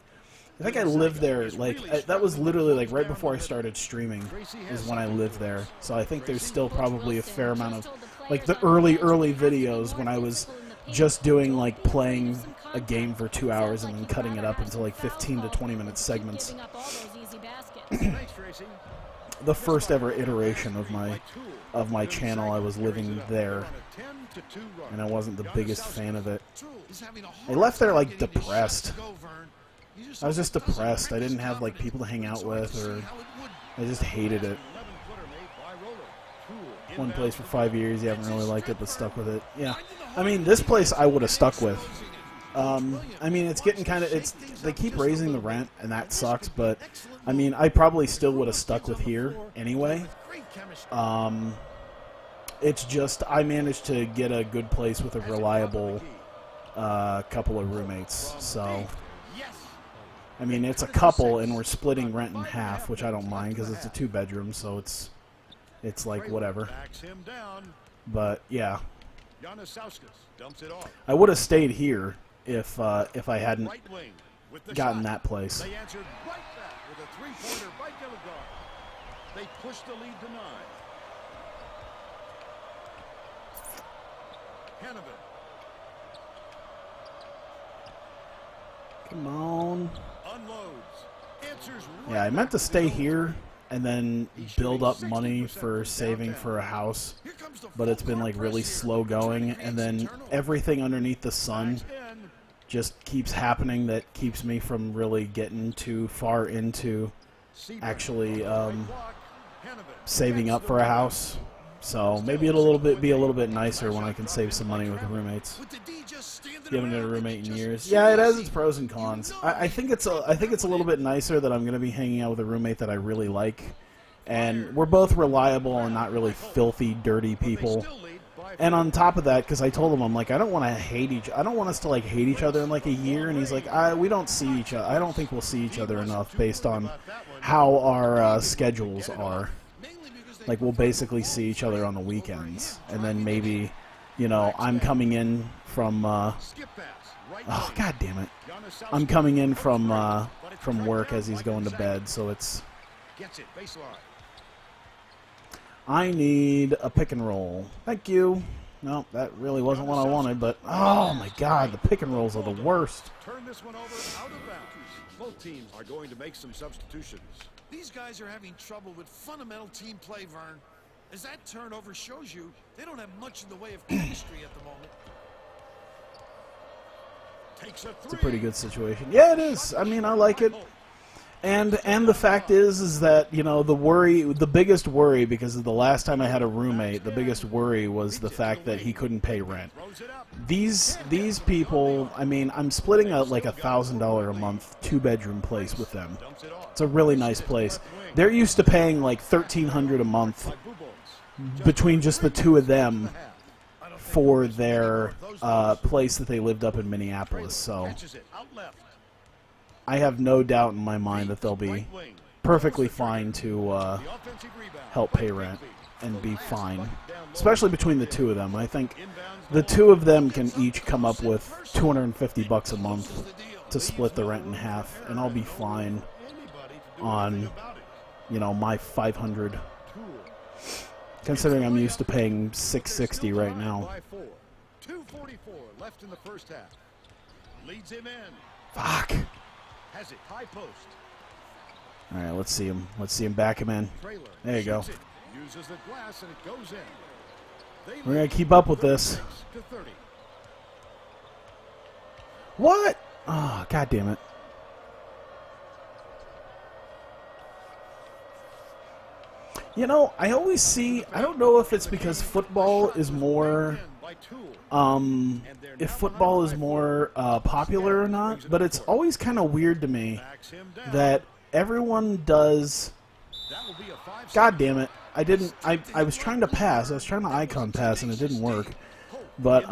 I lived there, like, that was literally like right before I started streaming is when I lived there. So I think there's still probably a fair amount of, like, the early videos when I was just doing, like, playing a game for 2 hours and then cutting it up into, like, 15 to 20 minute segments. The first ever iteration of my channel, I was living there, and I wasn't the biggest fan of it. I left there, like, depressed. I was just depressed. I didn't have, like, people to hang out with, or I just hated it. One place for 5 years, you haven't really liked it, but stuck with it. Yeah. I mean, this place I would have stuck with. I mean, it's getting kind of, they keep raising the rent, and that sucks, but, I mean, I probably still would have stuck with here anyway. It's just, I managed to get a good place with a reliable couple of roommates, so, I mean, it's a couple, and we're splitting rent in half, which I don't mind, because it's a 2-bedroom, so it's it's like whatever.
Backs him down.
But yeah,
Yanusauskas dumps it off.
I would have stayed here if I hadn't
Right wing with the
gotten
shot.
that place.
They answered right back with a three-pointer by Gilligar. They pushed the lead to 9. Hanover.
Come on.
Unloads. Answers
Yeah, I
right
meant to
back
stay
with his
here and then build up money for saving for a house,
Here comes the
but it's
full
been
court
like really
press here.
slow going,
Trying to
and
add some
then
turnover.
everything underneath the sun
in.
just keeps happening that keeps me from really getting too far into
Seabrook.
actually
Right block. Hanover.
saving
Gets
up
the
for a
rebound.
house. So maybe it'll be a little bit nicer when I can save some money with the roommates.
With the D just standing
You haven't had a
around,
roommate in
just
years.
too
Yeah, it has
easy.
its pros and cons. I think it's a little bit nicer that I'm going to be hanging out with a roommate that I really like, and we're both reliable and not really filthy, dirty people.
Still lead by
And on top of that, because I told him, I'm like, I don't want us to like hate each other in like a year. And he's like, we don't see each other. I don't think we'll see each other enough based on how our schedules are.
Mainly because they
Like we'll basically see each other on the weekends, and then maybe, I'm coming in from.
skip pass. Right
Oh
wing.
God damn it!
Yanusauskas
I'm coming in from
but it's
from
right
work
down
as he's
like
going to
Gonzaga.
bed, so it's.
Gets it. Baseline.
I need a pick and roll. Thank you. No, that really wasn't what I wanted, but oh my God, the pick and rolls are the worst.
Turn this one over out of bounds. Both teams are going to make some substitutions.
These guys are having trouble with fundamental team play, Vern. As that turnover shows you, they don't have much in the way of chemistry at the moment.
Takes a three.
It's a pretty good situation. Yeah, it is. I mean, I like it. And the fact is that, the biggest worry, because of the last time I had a roommate, the biggest worry was the fact that he couldn't pay rent.
Throws it up.
These people, I mean, I'm splitting a $1,000 a month 2-bedroom place with them.
Dumps it off.
It's a really nice place. They're used to paying like $1,300 a month
By Bubolz.
between just the two of them for their place that they lived up in Minneapolis. So
Catches it out left.
I have no doubt in my mind that they'll be
Right wing.
perfectly fine to
The offensive rebound.
help
by
pay rent
Bigby.
and be fine,
Down low.
especially between the two of them. I think
Inbounds
the
ball.
two of them can each come up with $250 a month to split the rent in half, and I'll be fine
Anybody to do
on,
anything about it.
my 500,
Tool.
considering I'm used to paying $660 right now.
By 4. 2:44 left in the first half. Leads him in.
Fuck.
Has it. High post.
All right, let's see him. Let's see him back him in.
Trailer.
There you go.
Shoots it. Uses the glass and it goes in. They
We're gonna
lead
keep up with this.
36-30.
What? Oh, God damn it. I always see, I don't know if it's because football is more,
By Tool.
if football is more popular or not, but it's always kind of weird to me
Backs him down.
that everyone does,
That will be a 5-second.
God damn it, I was trying to pass, I was trying to icon pass and it didn't work, but,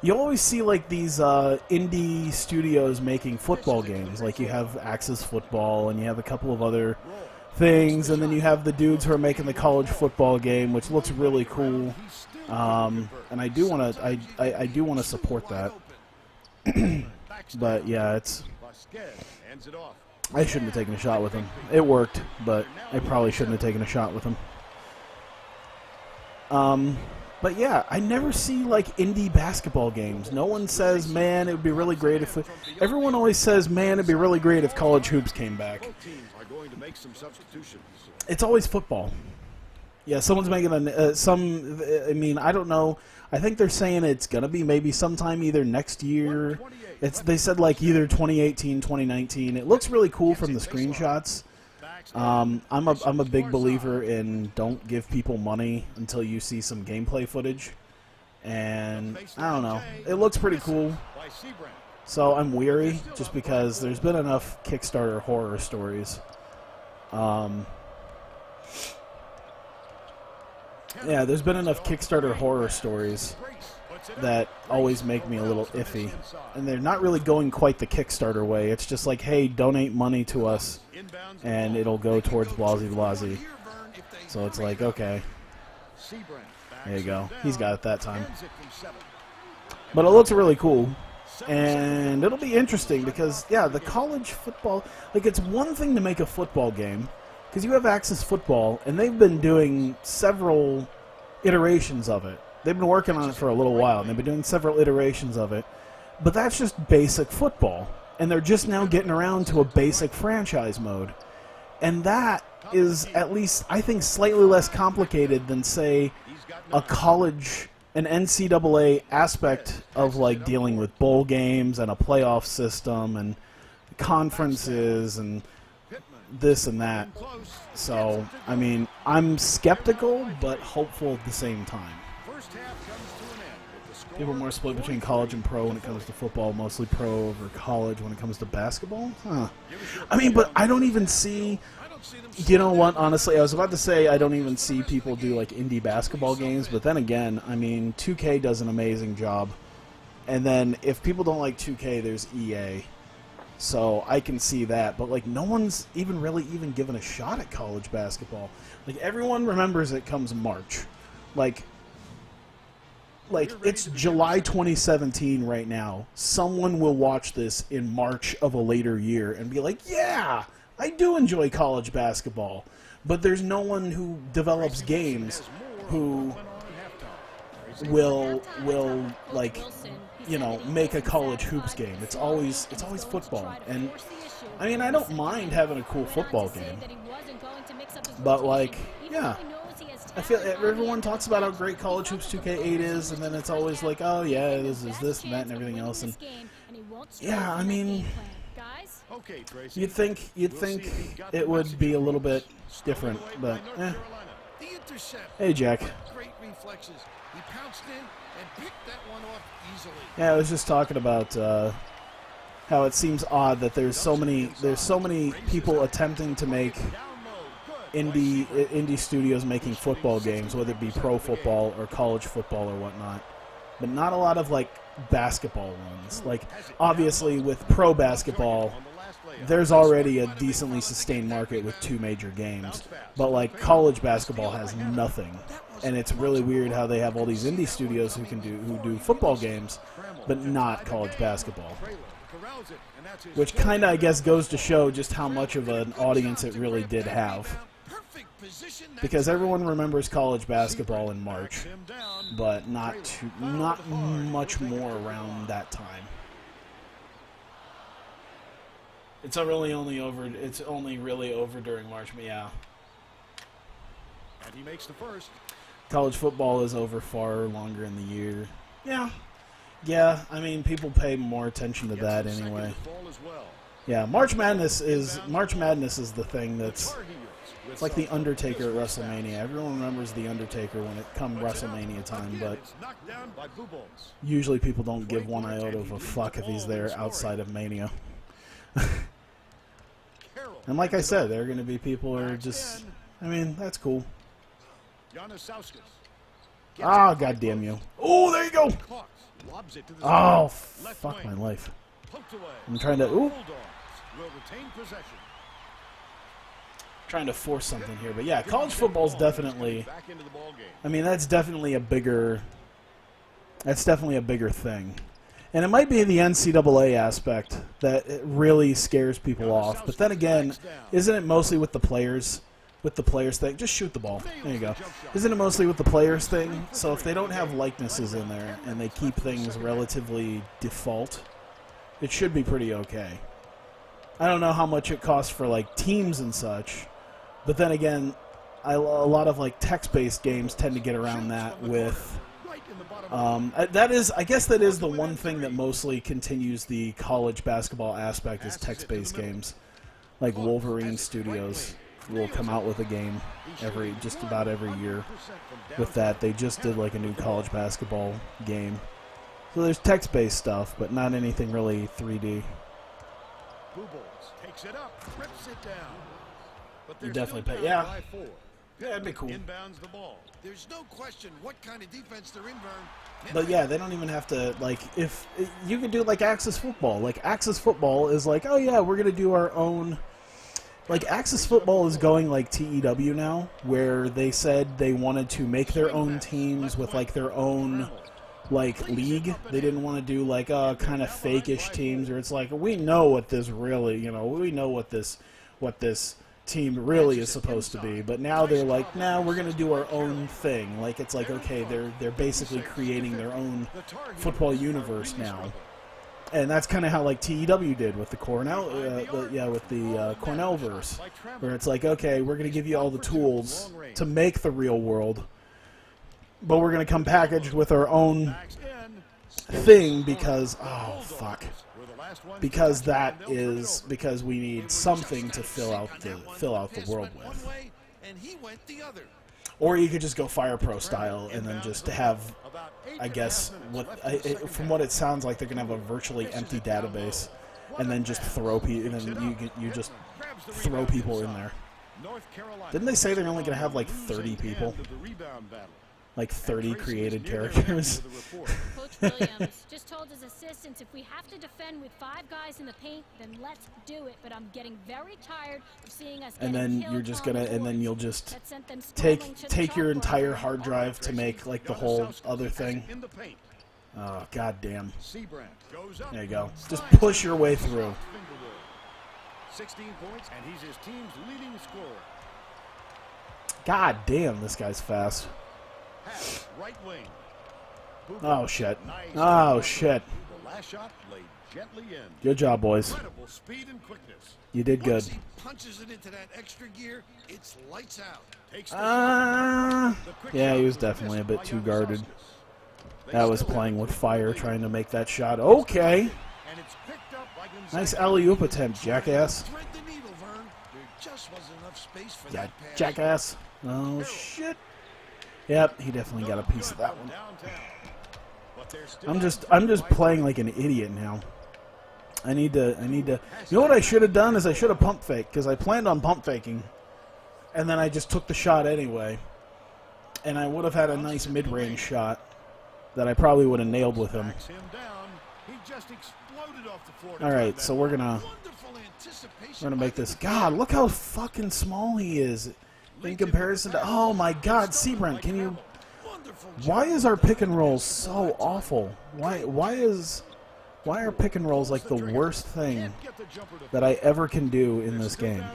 you always see like these indie studios making football games, like you have Axis Football and you have a couple of other things, and then you have the dudes who are making the college football game, which looks really cool. And I do want to, I do want to support that. But yeah,
Vasquez hands it off.
I shouldn't have taken a shot with him. It worked, but I probably shouldn't have taken a shot with him. But yeah, I never see like indie basketball games. No one says, man, it would be really great if... Everyone always says, man, it'd be really great if college hoops came back.
Both teams are going to make some substitutions.
It's always football. Yeah, someone's making I mean, I don't know. I think they're saying it's going to be maybe sometime either next year. They said like either 2018, 2019. It looks really cool from the screenshots. I'm a big believer in don't give people money until you see some gameplay footage, and I don't know, it looks pretty cool.
By Seabrand.
So I'm weary just because there's been enough Kickstarter horror stories. Yeah, there's been enough Kickstarter horror stories that always make me a little iffy. And they're not really going quite the Kickstarter way. It's just like, hey, donate money to us, and it'll go towards Blasey Blasey.
Here, Vern, if they
So it's like, okay, there you go. He's got it that time. But it looks really cool. And it'll be interesting because, yeah, the college football, like, it's one thing to make a football game, because you have Access Football, and they've been doing several iterations of it. They've been working on it for a little while, and they've been doing several iterations of it. But that's just basic football. And they're just now getting around to a basic franchise mode. And that is, at least, I think, slightly less complicated than, say, a college, an NCAA aspect of, like, dealing with bowl games and a playoff system and conferences and this and that. So, I mean, I'm skeptical but hopeful at the same time. People are more split between college and pro when it comes to football, mostly pro over college when it comes to basketball? Huh. I mean, but I don't even see... You know what, honestly, I was about to say I don't even see people do, like, indie basketball games, but then again, I mean, 2K does an amazing job. And then if people don't like 2K, there's EA. So I can see that, but, like, no one's really given a shot at college basketball. Like, everyone remembers it comes March. Like, it's July 2017 right now. Someone will watch this in March of a later year and be like, yeah, I do enjoy college basketball. But there's no one who develops games who will like, you know, make a college hoops game. It's always football. And I mean, I don't mind having a cool football game. But, like, yeah. I feel everyone talks about how great College Hoops 2K8 is, and then it's always like, oh yeah, this is this and that and everything else. And yeah, I mean, you'd think it would be a little bit different, but eh. Hey, Jack. Yeah, I was just talking about how it seems odd that there's so many people attempting to make indie studios making football games, whether it be pro football or college football or whatnot, but not a lot of, like, basketball ones. Like, obviously with pro basketball, there's already a decently sustained market with 2 major games, but, like, college basketball has nothing. And it's really weird how they have all these indie studios who do football games, but not college basketball. Which kind of, I guess, goes to show just how much of an audience it really did have. Because everyone remembers college basketball in March, but not much more around that time. It's only really over during March, but yeah.
And he makes the first.
College football is over far longer in the year. Yeah, I mean, people pay more attention to that anyway. Yeah, March Madness is the thing that's, it's like the Undertaker at WrestleMania. Everyone remembers the Undertaker when it comes WrestleMania time, but usually people don't give one iota of a fuck if he's there outside of Mania. And like I said, there are going to be people who are just, I mean, that's cool. Ah, goddamn you. Oh, there you go. Oh, fuck my life. I'm trying to, ooh. Trying to force something here, but yeah, college football is definitely, I mean, that's definitely a bigger thing. And it might be the NCAA aspect that it really scares people off. But then again, isn't it mostly with the players? With the players thing? Just shoot the ball. There you go. Isn't it mostly with the players thing? So if they don't have likenesses in there and they keep things relatively default, it should be pretty okay. I don't know how much it costs for, like, teams and such. But then again, a lot of, like, text-based games tend to get around that with... I guess that is the one thing that mostly continues the college basketball aspect is text-based games. Like Wolverine Studios will come out with a game just about every year with that. They just did like a new college basketball game. So there's text-based stuff, but not anything really 3D. You definitely pay. Yeah. Yeah, that'd be cool.
There's no question what kind of defense they're in, Vern.
But yeah, they don't even have to, like, if you could do like Access Football. Like, Access Football is like, oh yeah, we're going to do our own like Axis Football is going like TEW now, where they said they wanted to make their own teams with like their own like league. They didn't want to do like kind of fake-ish teams, or it's like we know what this really, we know what this team really is supposed to be. But now they're like, nah, we're gonna do our own thing. Like it's like, okay, they're basically creating their own football universe now. And that's kind of how like TEW did with the Cornell, with the Cornellverse, where it's like, okay, we're gonna give you all the tools to make the real world, but we're gonna come packaged with our own thing because because we need something to fill out the world with. Or you could just go Fire Pro style and then just have, I guess, from what it sounds like, they're gonna have a virtually empty database, and then just throw people, and then you just throw people in there. Didn't they say they're only gonna have like 30 people? Like 30 created characters.
Coach Williams just told his assistants, if we have to defend with 5 guys in the paint, then let's do it. But I'm getting very tired of seeing us.
And then you're just gonna, and then you'll just take your entire hard drive to make like the whole other thing. Oh, goddamn. There you go. Just push your way through.
16 points, and he's his team's leading scorer.
God damn, this guy's fast.
Right wing.
Oh shit. Oh shit.
The last shot laid gently in.
Good job, boys.
Incredible speed and quickness.
You did good.
Once he punches it into that extra gear, it's lights out.
Takes the
Yeah, he was definitely a bit too guarded. That was playing with fire, trying to make that shot. Okay.
And it's picked up by Gonzaga.
Nice alley-oop attempt, jackass.
Thread the needle, Vern. There just wasn't enough space for
Yeah,
that pass.
jackass. Oh shit. Yep, he definitely got a piece of that one. I'm just playing like an idiot now. I need to. You know what I should have done is I should have pump faked, because I planned on pump faking, and then I just took the shot anyway, and I would have had a nice mid-range shot that I probably would have nailed with him. All right, so we're gonna make this. God, look how fucking small he is in comparison to. Oh my God, Seabrent, can you? Why is our pick and roll so awful? Why are pick and rolls like the worst thing that I ever can do in this game?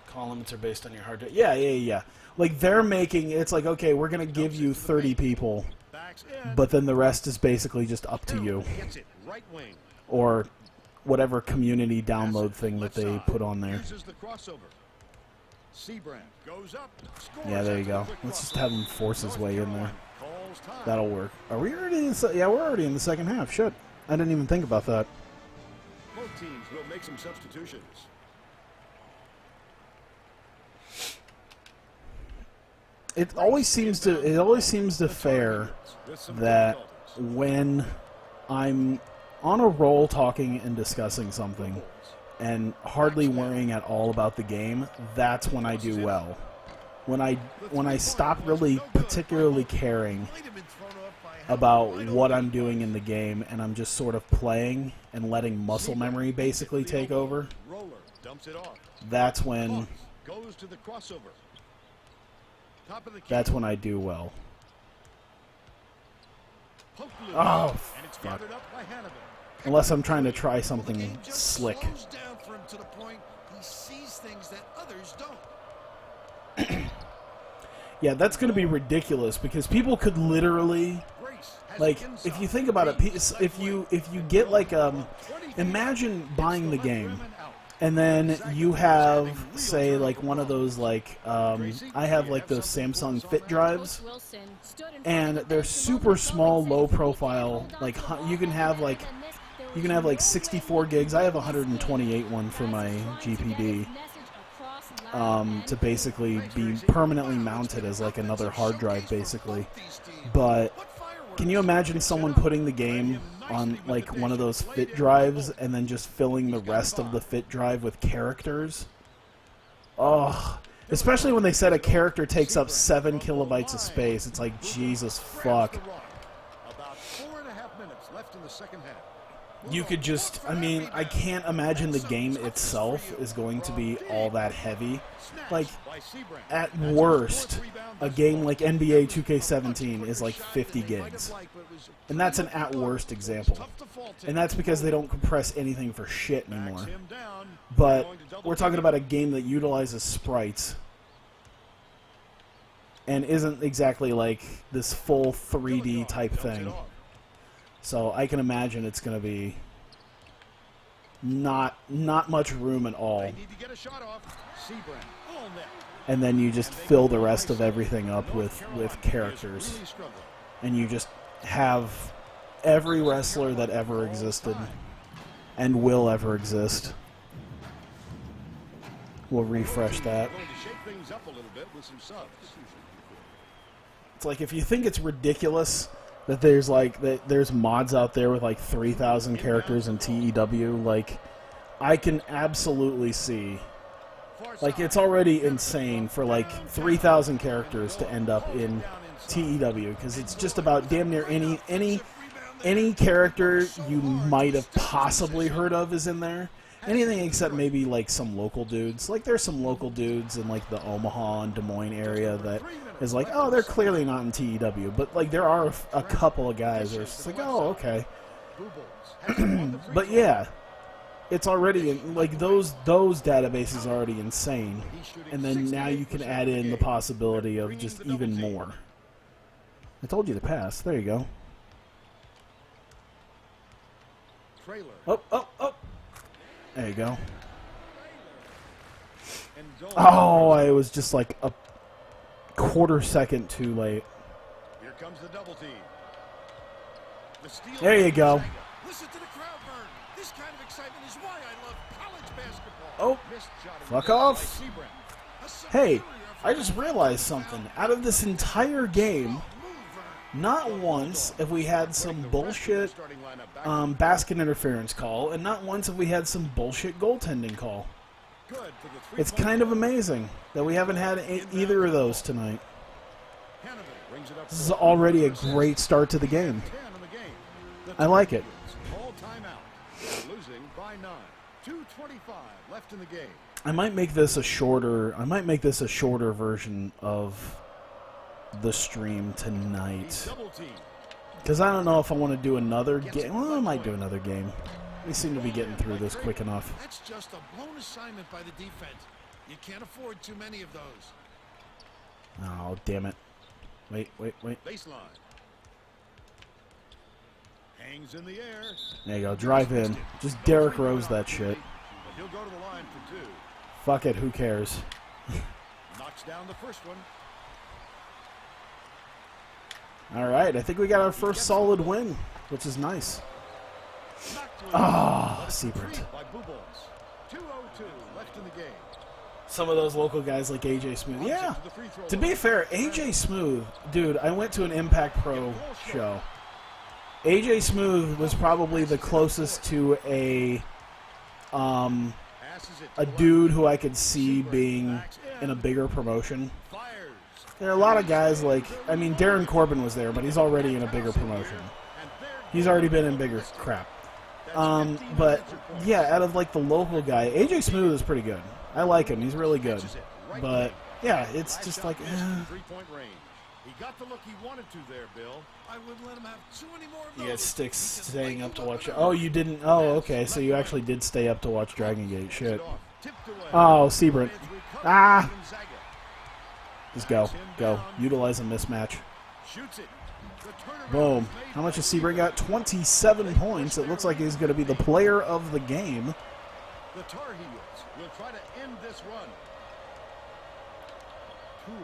Call limits are based on your hard drive. Yeah. Like they're making it's like, okay, we're gonna give you 30 people, but then the rest is basically just up to you, or whatever community download thing that they put on there. Yeah, there you go. Let's just have him force his way in there. That'll work. Are we already in the yeah, we're already in the second half. Shit. I didn't even think about that.
Both teams will make some substitutions.
It always seems to fair that when I'm on a roll talking and discussing something and hardly worrying at all about the game, that's when I do well. When I stop really particularly caring about what I'm doing in the game and I'm just sort of playing and letting muscle memory basically take over, that's when I do well. Oh, fuck. Unless I'm trying to try something slick. Yeah, that's going to be ridiculous because people could literally, like, if you think about it, if you get like imagine buying the game, and then you have, say, like one of those like I have like those Samsung Fit drives, and they're super small, low profile. Like you can have like 64 gigs. I have 128 one for my GPD. To basically be permanently mounted as like another hard drive basically. But can you imagine someone putting the game on like one of those fit drives and then just filling the rest of the fit drive with characters? Oh, especially when they said a character takes up 7 kilobytes of space. It's like, Jesus fuck.
About 4.5 minutes left in the second half.
you could just, I mean, I can't imagine the game itself is going to be all that heavy. Like, at worst, a game like NBA 2K17 is like 50 gigs. And that's an at worst example. And that's because they don't compress anything for shit anymore. But we're talking about a game that utilizes sprites and isn't exactly like this full 3D type thing. So I can imagine it's going to be not much room at all. And then you just fill the rest of everything up with characters. And you just have every wrestler that ever existed and will ever exist. We'll refresh that. It's like, if you think it's ridiculous that there's mods out there with like 3,000 characters in TEW, like, I can absolutely see, like, it's already insane for like 3,000 characters to end up in TEW, because it's just about damn near any character you might have possibly heard of is in there. Anything except maybe like some local dudes. Like, there's some local dudes in like the Omaha and Des Moines area that is like, oh, they're clearly not in TEW. But like, there are a couple of guys where it's just like, oh, okay. But yeah, it's already like those databases are already insane. And then now you can add in the possibility of just even more. I told you to pass. There you go. Oh. There you go. Oh, I was just like a quarter second too late.
Here comes the double team.
There you go.
Listen to the crowd burn. This kind of excitement is why I love college basketball.
Oh, fuck off. Hey, I just realized something. Out of this entire game, not once have we had some bullshit basket interference call, and not once have we had some bullshit goaltending call. It's kind of amazing that we haven't had either of those tonight. This is already a great start to the game. I like it. I might make this a shorter version of the stream tonight, because I don't know if I want to do another game. Well, I might do another game. We seem to be getting through this quick enough.
That's just a blown assignment by the defense. You can't afford too many of those.
Oh, damn it. Wait.
Baseline. Hangs in the air.
There you go. Drive in. Just Derrick Rose that shit.
But he'll go to the line for two.
Fuck it. Who cares?
Knocks down the first one.
All right. I think we got our first solid win, which is nice. Ah, Siebert.
2:02 left in the game.
Some of those local guys like AJ Smooth. Yeah. To be fair, AJ Smooth, dude, I went to an Impact Pro show. AJ Smooth was probably the closest to a dude who I could see being in a bigger promotion. There are a lot of guys like, I mean, Darren Corbin was there, but he's already in a bigger promotion. He's already been in bigger crap. But yeah, out of like the local guy, AJ Smooth is pretty good. I like him. He's really good. But yeah, it's just like,
He got the look he wanted to there, Bill.
I wouldn't let him have too many more of those.
you got sticks staying up to watch. Oh, you didn't. Oh, okay. So you actually did stay up to watch Dragon Gate. Shit. Oh, Seabrant. Ah. Just go. Utilize a mismatch. Boom. How much has Sebring got? 27 points. It looks like he's going to be the player of the game.
The Tar Heels will try to end this run. Cool.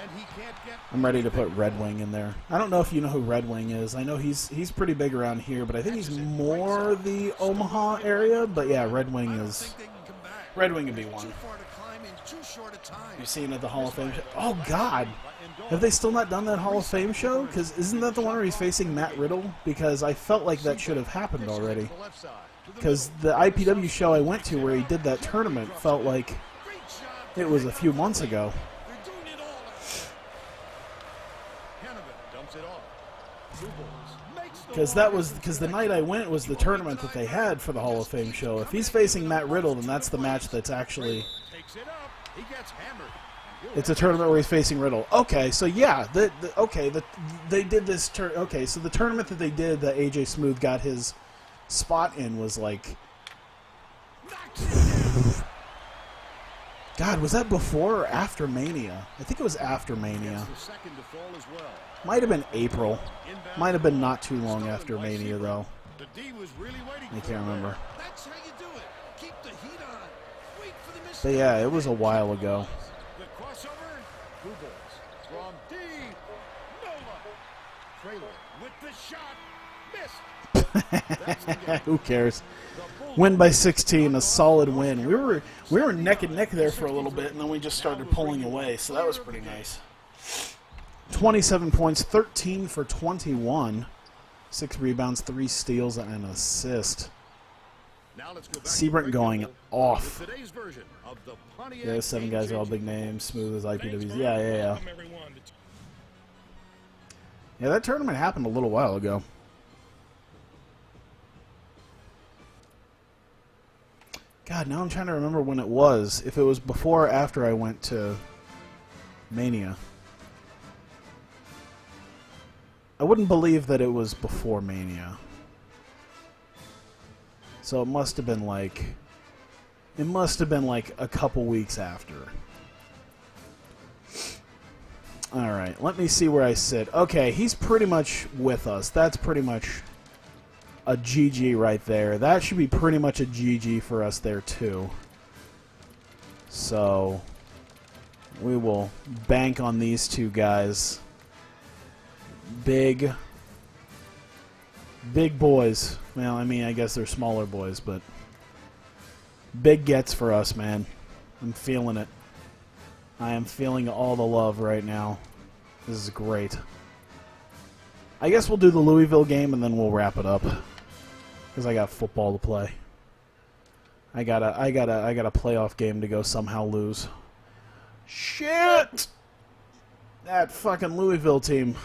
And he can't get.
I'm ready to put Red Wing in there. I don't know if you know who Red Wing is. I know he's pretty big around here, but I think he's more the Omaha area. But yeah, Red Wing is. Red Wing would be one. You seen at the Hall of Fame show? Oh, God. Have they still not done that Hall of Fame show? Because isn't that the one where he's facing Matt Riddle? Because I felt like that should have happened already. Because the IPW show I went to where he did that tournament felt like it was a few months ago. Because the night I went was the tournament that they had for the Hall of Fame show. If he's facing Matt Riddle, then that's the match that's actually. It's a tournament where he's facing Riddle. Okay, so yeah, they did this. Okay, so the tournament that they did that AJ Smooth got his spot in was like. God, was that before or after Mania? I think it was after Mania. Might have been April. Might have been not too long after Mania, though. I can't remember. But yeah, it was a while ago. Who cares? Win by 16, a solid win. We were neck and neck there for a little bit, and then we just started pulling away, so that was pretty nice. 27 points, 13 for 21. 6 rebounds, 3 steals, and an assist. Sebring going off. Yeah, 7 guys are all big names, smooth as IPWs. Yeah. Yeah, that tournament happened a little while ago. God, now I'm trying to remember when it was. If it was before or after I went to Mania. I wouldn't believe that it was before Mania. So it must have been like... It must have been like a couple weeks after. Alright, let me see where I sit. Okay, he's pretty much with us. That's pretty much a GG right there. That should be pretty much a GG for us there too. So we will bank on these two guys. Big boys. Well, I mean, I guess they're smaller boys, but big gets for us, man. I'm feeling it. I am feeling all the love right now. This is great. I guess we'll do the Louisville game and then we'll wrap it up. Because I got football to play. I got a playoff game to go somehow lose. Shit! That fucking Louisville team.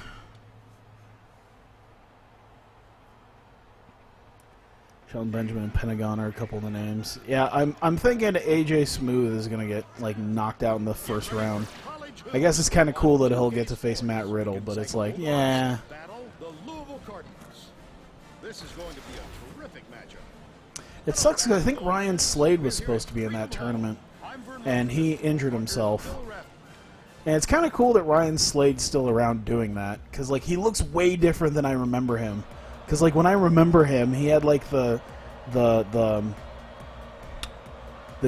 Sheldon Benjamin and Pentagon are a couple of the names. Yeah, I'm thinking AJ Smooth is gonna get like knocked out in the first round. I guess it's kind of cool that he'll get to face Matt Riddle, but it's like, yeah.
This is going to be a terrific matchup.
It sucks because I think Ryan Slade was supposed to be in that tournament, and he injured himself. And it's kind of cool that Ryan Slade's still around doing that, because like he looks way different than I remember him. Because like when I remember him, he had like the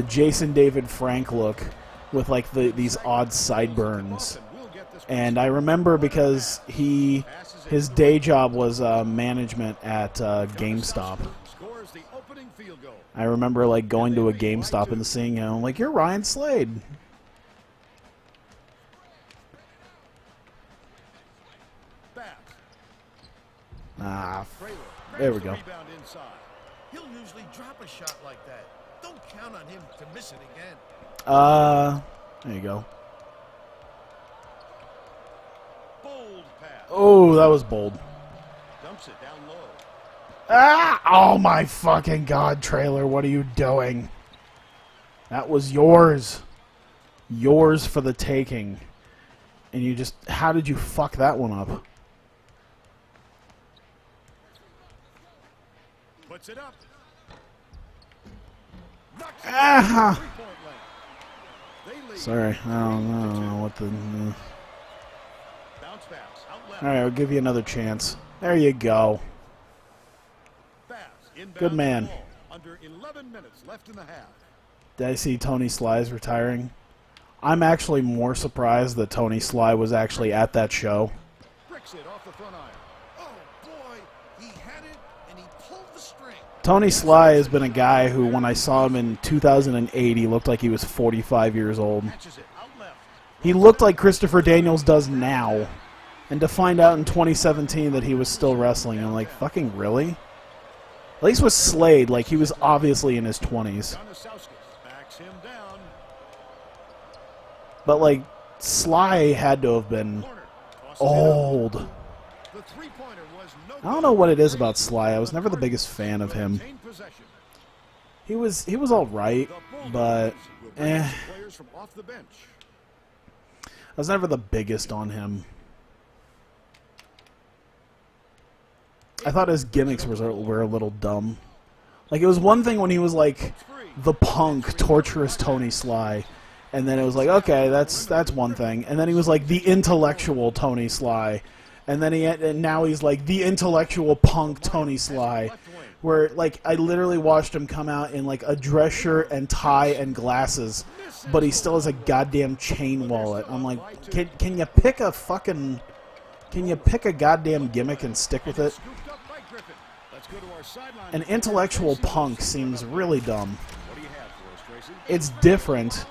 Jason David Frank look with like these odd sideburns. And I remember because his day job was management at GameStop. I remember like going to a GameStop and seeing him. I'm like, you're Ryan Slade. Ah, there we go.
He'll usually drop a shot like that. Don't count on him to miss it again.
There you go.
Bold pass.
Oh, that was bold.
Dumps it down low.
Ah! Oh my fucking god, Trailer, what are you doing? That was yours. Yours for the taking. And you just... How did you fuck that one up?
Puts it up.
Ah! Sorry, I don't know what the... Alright, I'll give you another chance. There you go. Good man.
Under 11 minutes left in the half.
Did I see Tony Sly's retiring? I'm actually more surprised that Tony Sly was actually at that show.
Bricks it off the front iron.
Oh boy, he had it and he pulled the string.
Tony Sly has been a guy who, when I saw him in 2008, he looked like he was 45 years old. He looked like Christopher Daniels does now. And to find out in 2017 that he was still wrestling, I'm like, fucking really? At least with Slade, like, he was obviously in his 20s. But, like, Sly had to have been old. I don't know what it is about Sly. I was never the biggest fan of him.
Retain possession.
He was all right,
The
but
Bulldogs will bring in
eh.
some players from off the bench.
I was never the biggest on him. I thought his gimmicks were a little dumb. Like, it was one thing when he was like the punk, torturous Tony Sly, and then it was like, okay, that's one thing. And then he was like the intellectual Tony Sly, and then and now he's like the intellectual punk Tony Sly, where like I literally watched him come out in like a dress shirt and tie and glasses, but he still has a goddamn chain wallet. I'm like, can you pick a fucking, can you pick a goddamn gimmick and stick with it?
Scooped up by Griffin. Let's go to our sideline.
An intellectual punk seems really dumb.
What do you have for us, Tracy?
It's different,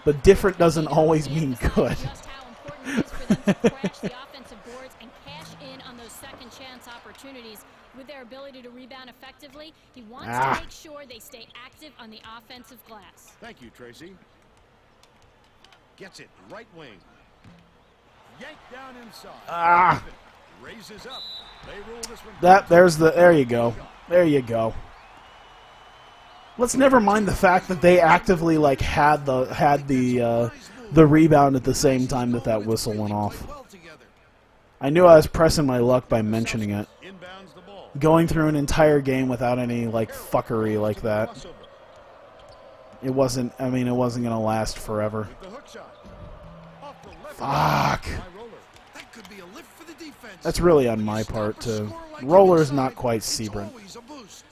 but different doesn't always mean good.
Just how important it is for them to crash the offensive boards and cash in on those second chance opportunities. With their ability to rebound effectively, he wants to make sure they stay active on the offensive glass.
Thank you, Tracy. Gets it, right wing. Yanked down inside. Griffin raises up. They rule this one.
There you go. There you go. Let's never mind the fact that they actively like had the rebound at the same time that whistle went off.
Well together.
I knew I was pressing my luck by mentioning it.
Inbounds the ball.
Going through an entire game without any like fuckery like that.
Crossover.
It wasn't. I mean, it wasn't gonna last forever.
The hook shot. Off the left.
Fuck.
High roller.
That could be a lift for the defense.
That's really on my part too. Roller's not quite Sebring.
Always a boost.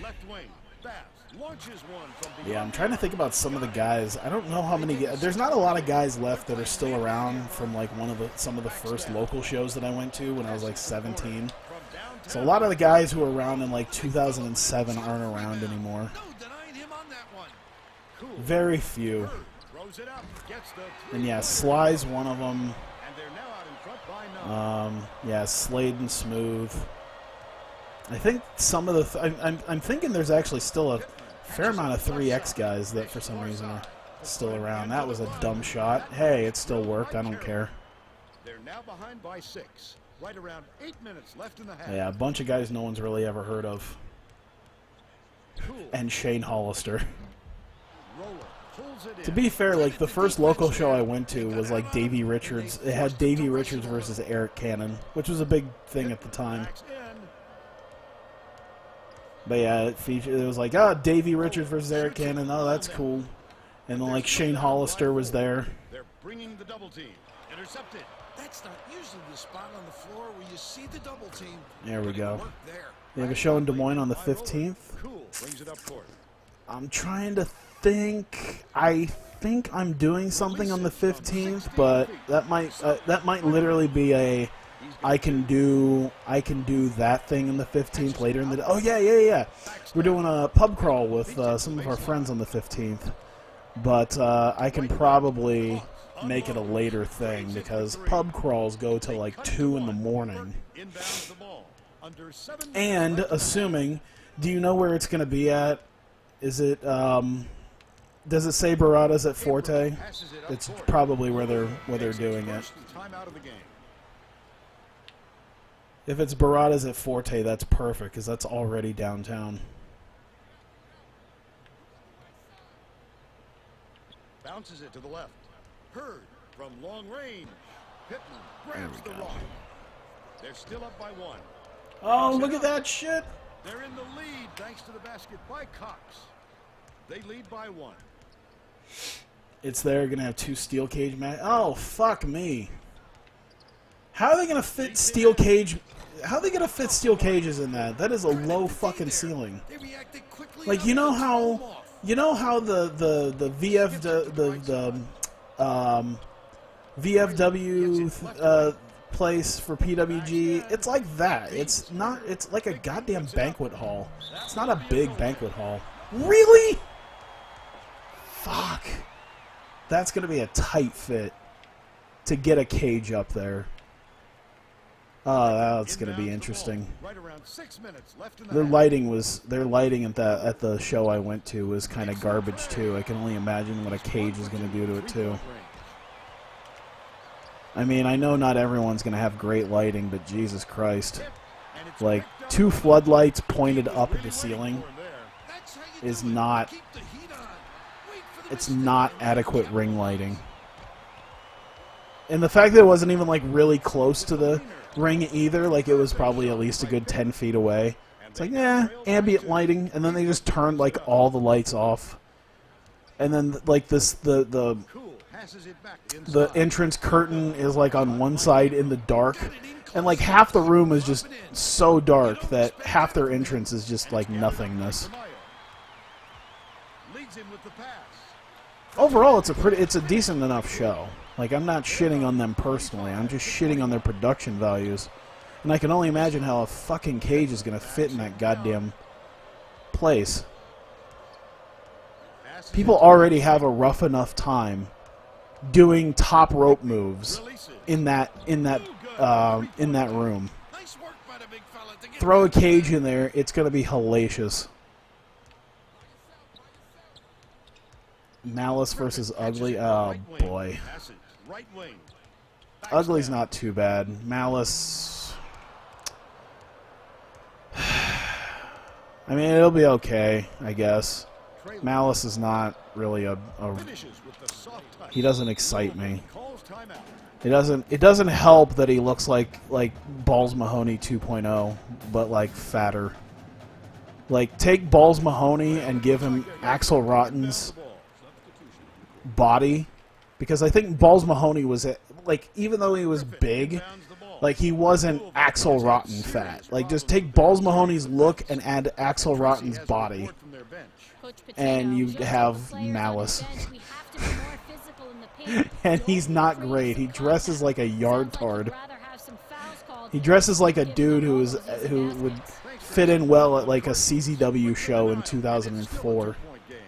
Left wing. Bass. Launches one from beyond.
Yeah, I'm trying to think about some of the guys. I don't know how many. There's not a lot of guys left that are still around from like some of the first local shows that I went to when I was like 17.
From downtown.
So a lot of the guys who were around in like 2007 aren't around anymore.
No denying him on that one.
Cool.
Very few.
Throws it up. Gets the
And yeah, Sly's one of them.
and they're now out in front by 9.
Yeah, Slade and Smooth. I think some of the. I'm thinking there's actually still a fair amount of 3X guys that for some reason are still around. That was a dumb shot. Hey, it still worked. I don't care.
They're now behind by 6. Right around 8 minutes left in the half.
Yeah, a bunch of guys no one's really ever heard of.
Cool.
And Shane Hollister.
Roller pulls it in.
To be fair, like the first local show I went to was like Davey Richards. It had Davey Richards versus Eric Cannon, which was a big thing at the time.
Backs in.
But yeah, it was like, oh, Davey Richards versus Eric Cannon. Oh, that's cool. And then like Shane Hollister was there.
They're bringing the double team. Intercepted.
That's not usually the spot on the floor where you see the double team.
There we go.
Work there.
We have a show in Des Moines on the 15th.
Cool. Brings it up court.
I'm trying to think. I think I'm doing something on the 15th, but that might literally be a I can do that thing on the 15th later in the. Oh yeah. We're doing a pub crawl with some of our friends on the 15th, but I can probably make it a later thing because pub crawls go till like 2 in the morning.
Inbounds the ball. Under 7
And assuming, do you know where it's going to be at? Is it does it say Barada's at Forte?
passes it up
It's
court.
probably where they're doing it.
First time out of the game.
If it's Barada's at Forte, that's perfect because that's already downtown.
Bounces it to the left. Hurd from long range. Pittman grabs the rock. They're still up by 1.
Oh, look at that shit!
They're in the lead thanks to the basket by Cox. They lead by 1.
It's there. Gonna have 2 steel cage match. Oh, fuck me! How are they gonna fit steel cage? How are they gonna fit steel cages in that? That is a low fucking ceiling.
They reacted quickly.
Like you know how the VFW place for PWG, it's like that. It's not. It's like a goddamn banquet hall. It's not a big banquet hall. Really? Fuck. That's gonna be a tight fit to get a cage up there. Oh, that's gonna be interesting.
Right around 6 minutes left in the
Their
half.
lighting at the show I went to was kind of garbage too. I can only imagine what a cage is going to do to it too. I mean, I know not everyone's going to have great lighting, but Jesus Christ.
And it's
Like,
picked up.
2 floodlights pointed up at the ceiling
That's how you
is
do it.
not,
Keep the heat on. Wait for the
it's
mistake.
not adequate ring lighting. And the fact that it wasn't even, like, really close to the ring either, like, it was probably at least a good 10 feet away. It's like, yeah, ambient lighting, and then they just turned, like, all the lights off. And then, like, the
Cool passes it back
the
inside.
entrance curtain is, like, on one side in the dark, and, like, half the room is just so dark that half their entrance is just, like, nothingness.
Leads him with the pass.
Overall, it's a decent enough show. Like, I'm not shitting on them personally. I'm just shitting on their production values. And I can only imagine how a fucking cage is going to fit in that goddamn place. People already have a rough enough time doing top rope moves in that room.
Nice work by the big fella to get
Throw a cage in there, it's going to be hellacious. Malice versus Ugly. Oh boy.
Passes right wing.
Ugly's not too bad. Malice, I mean, it'll be okay, I guess. Malice is not really a
Finishes with the soft touch.
he doesn't excite me.
Calls timeout.
It doesn't help that he looks like Balls Mahoney 2.0, but like fatter. Like, take Balls Mahoney and give him Axel Rotten's body, because I think Balls Mahoney was like, even though he was big, like, he wasn't Axel Rotten fat. Like, just take Balls Mahoney's look and add Axel Rotten's body,
From their bench.
Coach Patino,
and you
just like
have
the players on
Malice.
the bench, we have to be more physical in the paint.
And
We
he's
also
not
need
great. He
some
dresses like a
contact.
yard
Sounds like
tard.
he'd rather have some fouls called
He
here.
dresses like a
Give
dude
him
who
goals, easy
who would
baskets.
fit in well at like a CZW show in 2004.
Point game.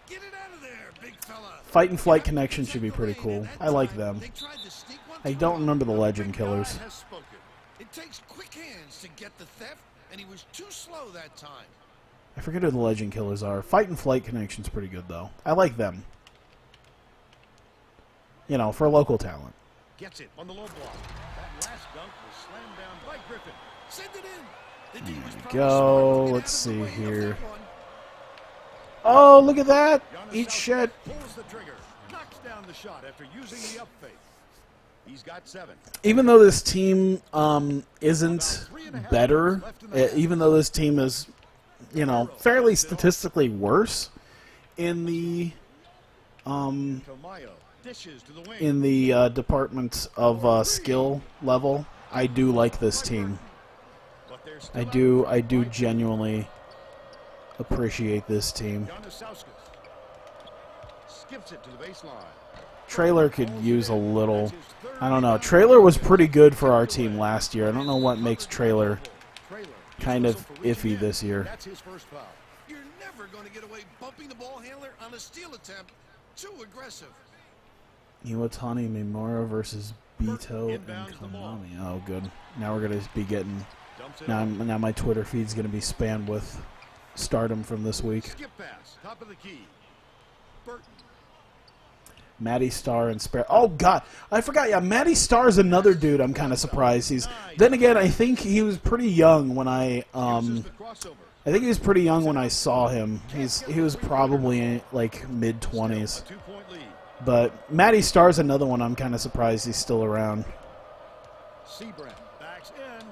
Get it out of there, big fella.
Fight and Flight Connection should be pretty cool. I like them.
They tried to sneak one
I
through.
don't remember the Legend
God
Killers.
has spoken.
It takes quick hands to get the theft, and he was too slow that time.
I forget who the Legend Killers are. Fight and Flight Connection's pretty good though. I like them. You know, for local talent.
Gets it on the low block. That last dunk was slammed down by Griffin.
Send it in. The D was
we
probably
go.
smart to get
Let's
out of the
see
way of
here.
that one.
Oh, look at that!
Giannis
Eat
Southgate
shit.
Pulls the trigger. Knocks down the shot after using the up fake. He's got 7.
Even though this team isn't better, even though this team is, you know, fairly statistically worse in the
Tamayo dishes to the wing.
department of skill level, I do like this team.
But they're still
I
out
do
front.
genuinely appreciate this team.
Giannis Southgate skips it to the baseline.
Trailer could use a little. I don't know. Trailer was pretty good for our team last year. I don't know what makes Trailer
Trailer
kind of iffy this year.
That's his first foul.
You're never going to get away bumping the ball handler on a steal attempt. Too aggressive.
Iwatani Mimura versus Beto and
Inbounds the ball.
Konami. Oh, good. Now we're gonna be getting.
Dumps it
Now,
up.
now my Twitter feed's gonna be spammed with stardom from this week.
Skip pass. Top of the key. Burton.
Matty Starr and Spare. Oh God, I forgot. Yeah, Matty Starr's another dude. I'm kind of surprised. Then again, I think he was pretty young when I
Uses the crossover.
I think he was pretty young when I saw him. He was probably like mid 20s.
A 2-point lead.
But Matty Starr's another one. I'm kind of surprised he's still around.
Seabrand backs in.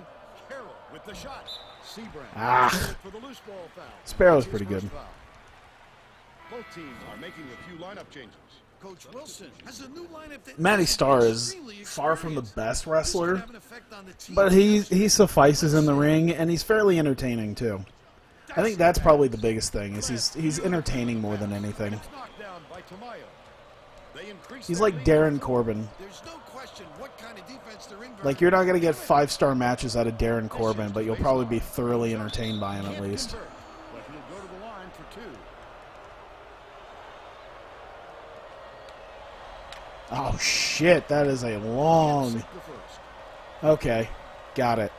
Carroll with the shot. Seabrand.
Ah.
For the loose ball foul.
Sparrow's
That's his
pretty good.
first foul. Both teams are making a few lineup changes.
Coach Wilson has a new lineup that
Matty Starr is
extremely
far from the
experienced.
best
This
wrestler,
could have an effect on the team.
but he suffices in the ring, and he's fairly entertaining too. I think that's probably the biggest thing, is he's entertaining more than anything.
It's knocked down by Tamayo. They increase
He's
their
like
lead.
Darren Corbin.
There's no question what kind of defense they're in.
Like, you're not going to get 5-star matches out of Darren Corbin, but you'll probably be thoroughly entertained by him at
Can't
least.
convert, but he'll go to the line for 2.
Oh shit, that is a long...
Sink the first.
Okay, got it.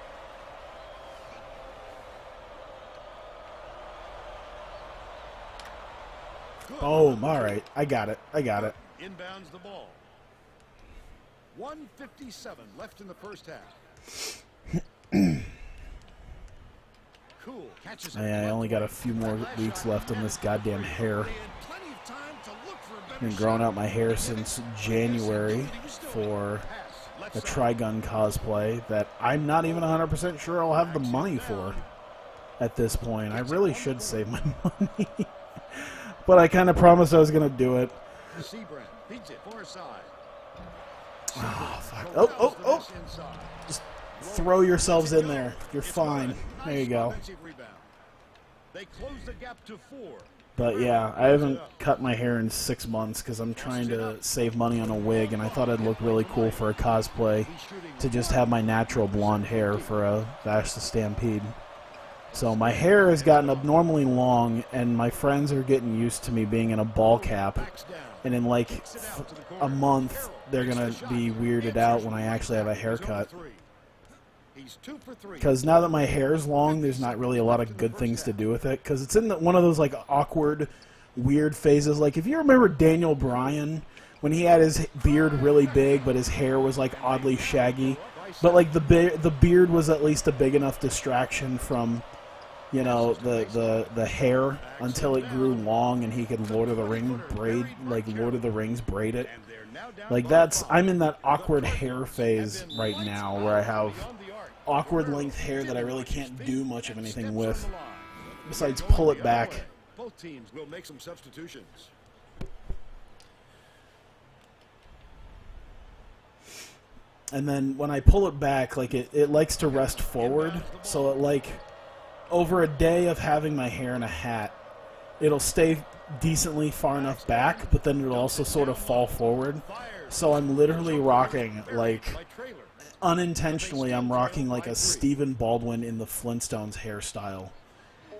Good.
Boom, alright, I got it.
Inbounds the ball. 1:57 left in the first half. Cool. Catches it.
I only got a few more weeks left on this goddamn hair.
They had plenty of time to look for a better
Been growing out my hair since January for a Trigun cosplay that I'm not even 100% sure I'll have the money for at this point. I really should save my money. But I kind of promised I was going to do it.
Sebring beats it far side.
Oh, fuck. Oh. Just throw yourselves in there. You're fine. There you go.
They close the gap to 4.
But yeah, I haven't cut my hair in 6 months because I'm trying to save money on a wig, and I thought it'd look really cool for a cosplay to just have my natural blonde hair for a Vash the Stampede. So my hair has gotten abnormally long, and my friends are getting used to me being in a ball cap. And in like a month, they're going to be weirded out when I actually have a haircut. Because now that my hair is long, there's not really a lot of good things to do with it. Because it's in one of those like awkward, weird phases. Like if you remember Daniel Bryan, when he had his beard really big, but his hair was like oddly shaggy. But like the beard was at least a big enough distraction from, you know, the hair until it grew long and he could Lord of the Rings braid it. Like I'm in that awkward hair phase right now where I have awkward length hair that I really can't do much of anything with besides pull it back.
Both teams will make some substitutions.
And then when I pull it back, like it likes to rest forward, so it like over a day of having my hair in a hat, it'll stay decently far enough back, but then it'll also sort of fall forward. So I'm literally rocking, like, unintentionally, I'm rocking like a Stephen Baldwin in the Flintstones hairstyle.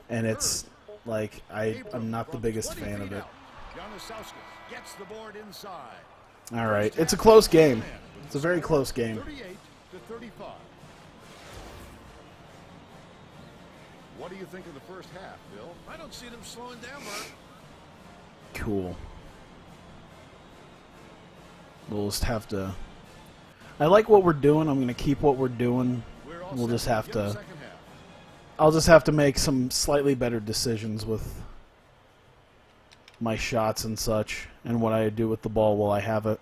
And it's, like, I'm not the biggest fan of it. Alright, it's a close game. It's a very close game.
38-35. What do you think of the first half, Bill?
I don't see them slowing down, Bert.
Cool. We'll just have to... I like what we're doing. I'm going to keep what we're doing. We'll just have to... I'll just have to make some slightly better decisions with my shots and such, and what I do with the ball while I have it.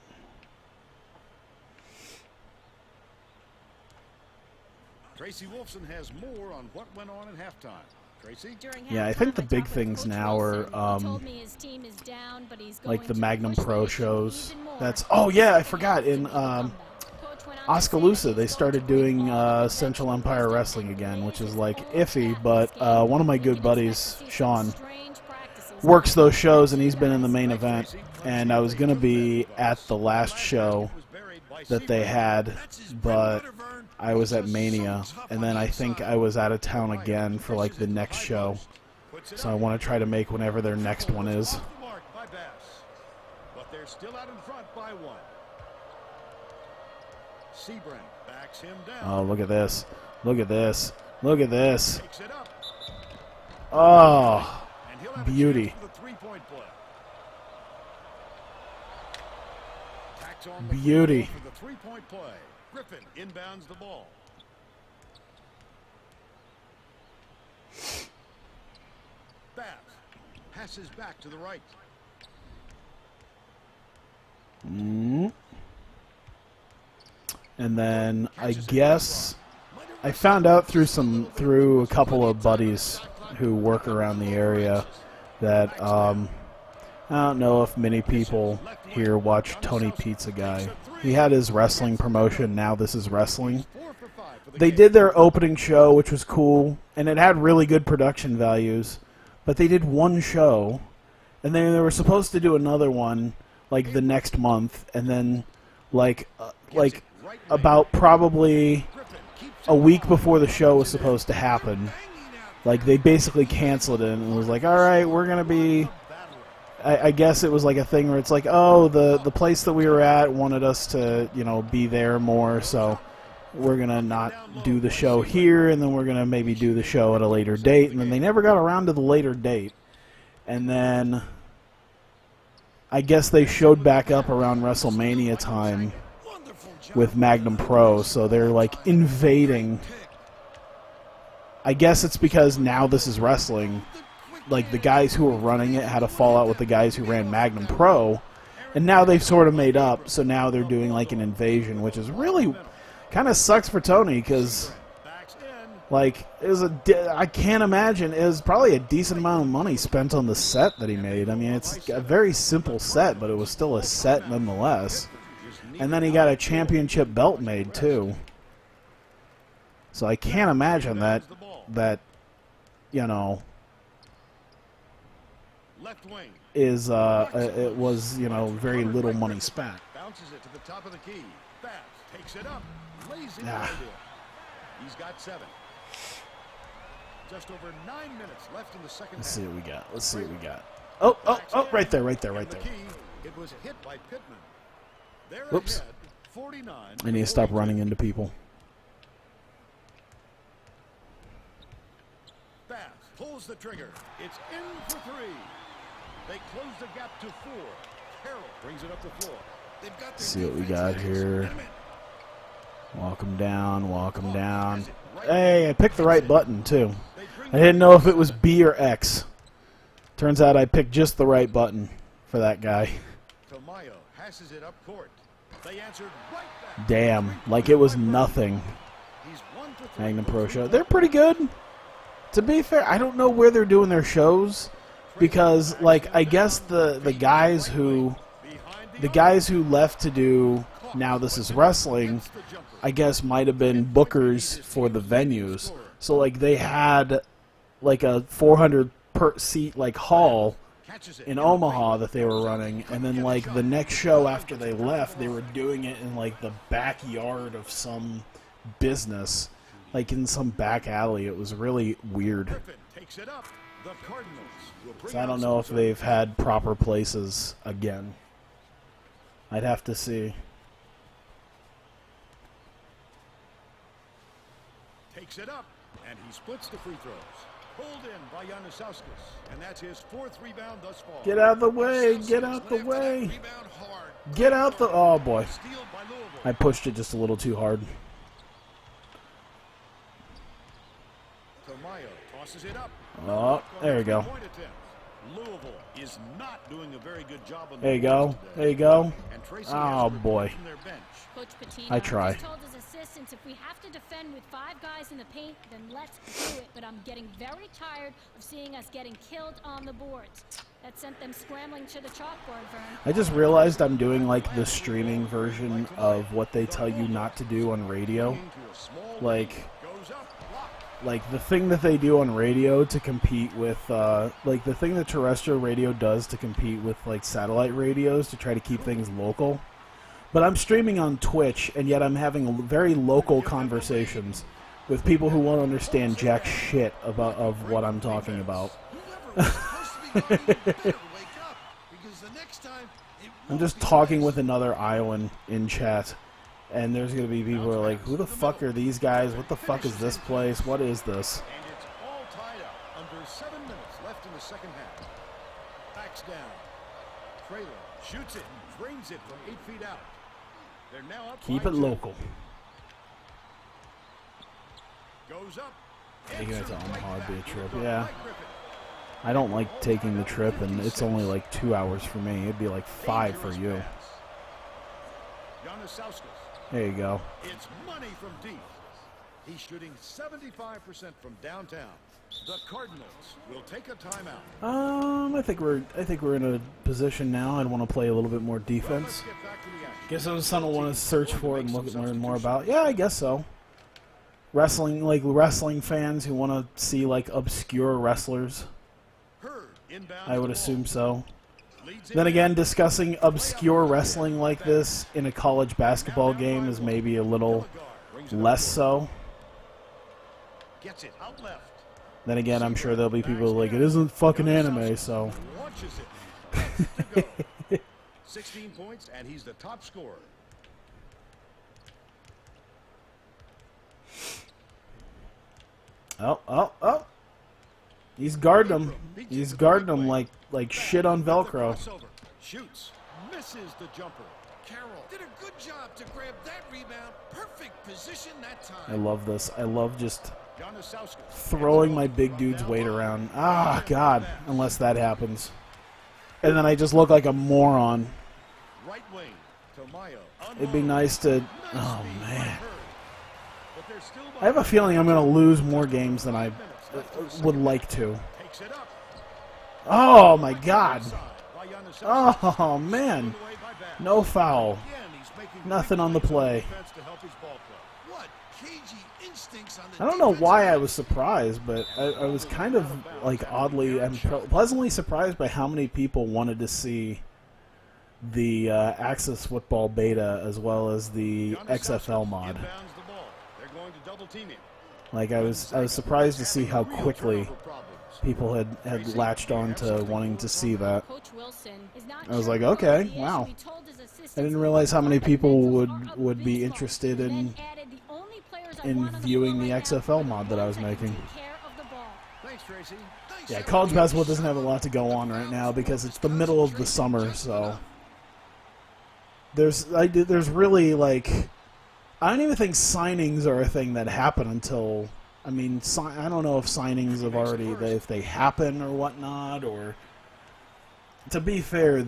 Tracy Wolfson has more on what went on at halftime. Tracy?
Yeah, I think the big things now are like the Magnum Pro shows. That's yeah, I forgot in Oskaloosa they started doing Central Empire Wrestling again, which is like iffy, but one of my good buddies, Sean, works those shows and he's been in the main event, and I was gonna be at the last show that they had, but I was at Mania, and then I think I was out of town again for like the next show. So I want to try to make whenever their next one is.
But they're still out in front by 1. Sebring backs him down.
Oh, look at this. Look at this. Look at this. Oh, beauty. Beauty.
For the 3-point play. Griffin inbounds the ball. Bass passes back to the right.
And then I guess I found out through a couple of buddies who work around the area that I don't know if many people here watch Tony Pizza Guy. He had his wrestling promotion, Now This Is Wrestling. They did their opening show, which was cool, and it had really good production values, but they did one show, and then they were supposed to do another one, like, the next month, and then, like about probably a week before the show was supposed to happen, like, they basically canceled it, and was like, alright, we're gonna be... I guess it was like a thing where it's like, oh, the place that we were at wanted us to, you know, be there more, so we're going to not do the show here, and then we're going to maybe do the show at a later date. And then they never got around to the later date. And then I guess they showed back up around WrestleMania time, with Magnum Pro, so they're like invading. I guess it's because now this is wrestling. Like the guys who were running it had a fallout with the guys who ran Magnum Pro, and now they've sort of made up. So now they're doing like an invasion, which is really kind of sucks for Tony because, like, I can't imagine it was probably a decent amount of money spent on the set that he made. I mean, it's a very simple set, but it was still a set nonetheless. And then he got a championship belt made too. So I can't imagine that you know, is it was, you know, very little money spent.
Bounces it to the top of the key. Fast takes it up. Lays it
Ah.
He's got 7. Just over 9 minutes left in the second
Let's
half.
see what we got. Let's see what we got. Oh, right there, right there, right there.
It was hit by Pittman. They're
Whoops.
ahead, 49.
I need to stop running into people.
Fast pulls the trigger. It's in for 3. They close the gap to 4. Carroll brings it up the floor.
They've got their
Let's see what we
defense
got
in place.
here.
Get 'em in.
Walk him down, walk him down. Hey, I picked the right button too. I didn't know if it was B or X. Turns out I picked just the right button for that guy.
Tamayo passes it up court. They answered right back.
Damn, like it was nothing.
He's 1 for 3.
Magnum Pro show. They're pretty good. To be fair, I don't know where they're doing their shows because, like, I guess the guys who left to do Now This Is Wrestling, I guess might have been bookers for the venues. So like they had like a 400 per seat like hall in Omaha that they were running, and then like the next show after they left, they were doing it in like the backyard of some business, like in some back alley. It was really weird.
Takes it up. The Cardinals will bring
So I don't know if they've had proper places again. I'd have to see.
Takes it up, and he splits the free throws. Pulled in by Yanusauskas, and that's his 4th rebound thus far.
Get out of the way! Get out the way!
Rebound hard.
Get out the... Oh boy.
Steal by Louisville.
I pushed it just a little too hard.
Tamayo tosses it up.
Oh, there you go.
Point attempt. Louisville is not doing a very good job on the
There you
boards
go.
today.
There you go.
And Tracy
Oh,
has
boy.
from their bench.
Coach Patino
I try.
just told his assistants if we have to defend with 5 guys in the paint, then let's do it. But I'm getting very tired of seeing us getting killed on the boards. That sent them scrambling to the chalkboard, Vern.
I just realized I'm doing like the streaming version of what they tell you not to do on radio.
Into a small
Like...
goes up, blocked.
Like the thing that they do on radio to compete with, like the thing that terrestrial radio does to compete with like satellite radios to try to keep things local. But I'm streaming on Twitch, and yet I'm having very local conversations with people who won't understand jack shit of what I'm talking about.
Whoever was supposed to be guarding you better wake up, because the next time it
I'm
won't
just
be
talking
like
with another Iowan in chat, and there's going to be people who are like, who the fuck are these guys? What the fuck is this place? What is this?
And it's all tied up. Under 7 minutes left in the second half. Backs down. Traylor shoots it and drains it from 8 feet out. They're now up.
Keep
by
it
2.
local.
Goes up.
Taking it to
Answered
Omaha would be a
back.
trip,
By
yeah.
Griffin.
I don't like taking the trip, and it's only like 2 hours for me. It'd be like 5 for you.
Yanusauskas.
There you go.
It's money from deep. He's shooting 75% from downtown. The Cardinals will take a timeout.
I think we're in a position now. I'd want to play a little bit more
Let's
defense.
get back to the action.
Guess that's something I want to search for and learn more about. Yeah, I guess so. Wrestling, like wrestling fans who want to see like obscure wrestlers.
Hurd inbound
I
to
would
the
assume
ball.
so.
Leads it
Then
in.
again, discussing obscure wrestling like this in a college basketball game is maybe a little less so.
Gets it out left.
Then again, I'm sure there'll be people like, it isn't fucking anime, so.
Launches it. To go. 16 points, and he's the top scorer.
Oh. He's guarding him. He's guarding him like shit on Velcro.
Crossover. Shoots. Misses the jumper.
Carroll did a good job to grab that rebound. Perfect position that time.
I love this. I love just
Januszewski.
throwing my big dude's weight around. Ah, God, unless that happens. And then I just look like a moron.
Right wing. Tamayo.
It'd be nice to... Oh, man. I have a feeling I'm going to lose more games than I would like to.
Takes it up.
Oh, my God. Oh, man. No foul. Nothing on the play.
What cagey instincts on the
I don't know
defensive
why I
end.
was surprised, but I was kind of, like, oddly and pleasantly surprised by how many people wanted to see the Axis Football Beta as well as the XFL mod. Like, I was surprised to see how quickly people had latched on to wanting to see that. I was like, okay, wow. I didn't realize how many people would be interested in viewing the XFL mod that I was making.
Thanks, Tracy.
Yeah, college basketball doesn't have a lot to go on right now because it's the middle of the summer, so there's really, like, I don't even think signings are a thing that happen until, I mean, I don't know if signings have already, if they happen or whatnot, or, to be fair,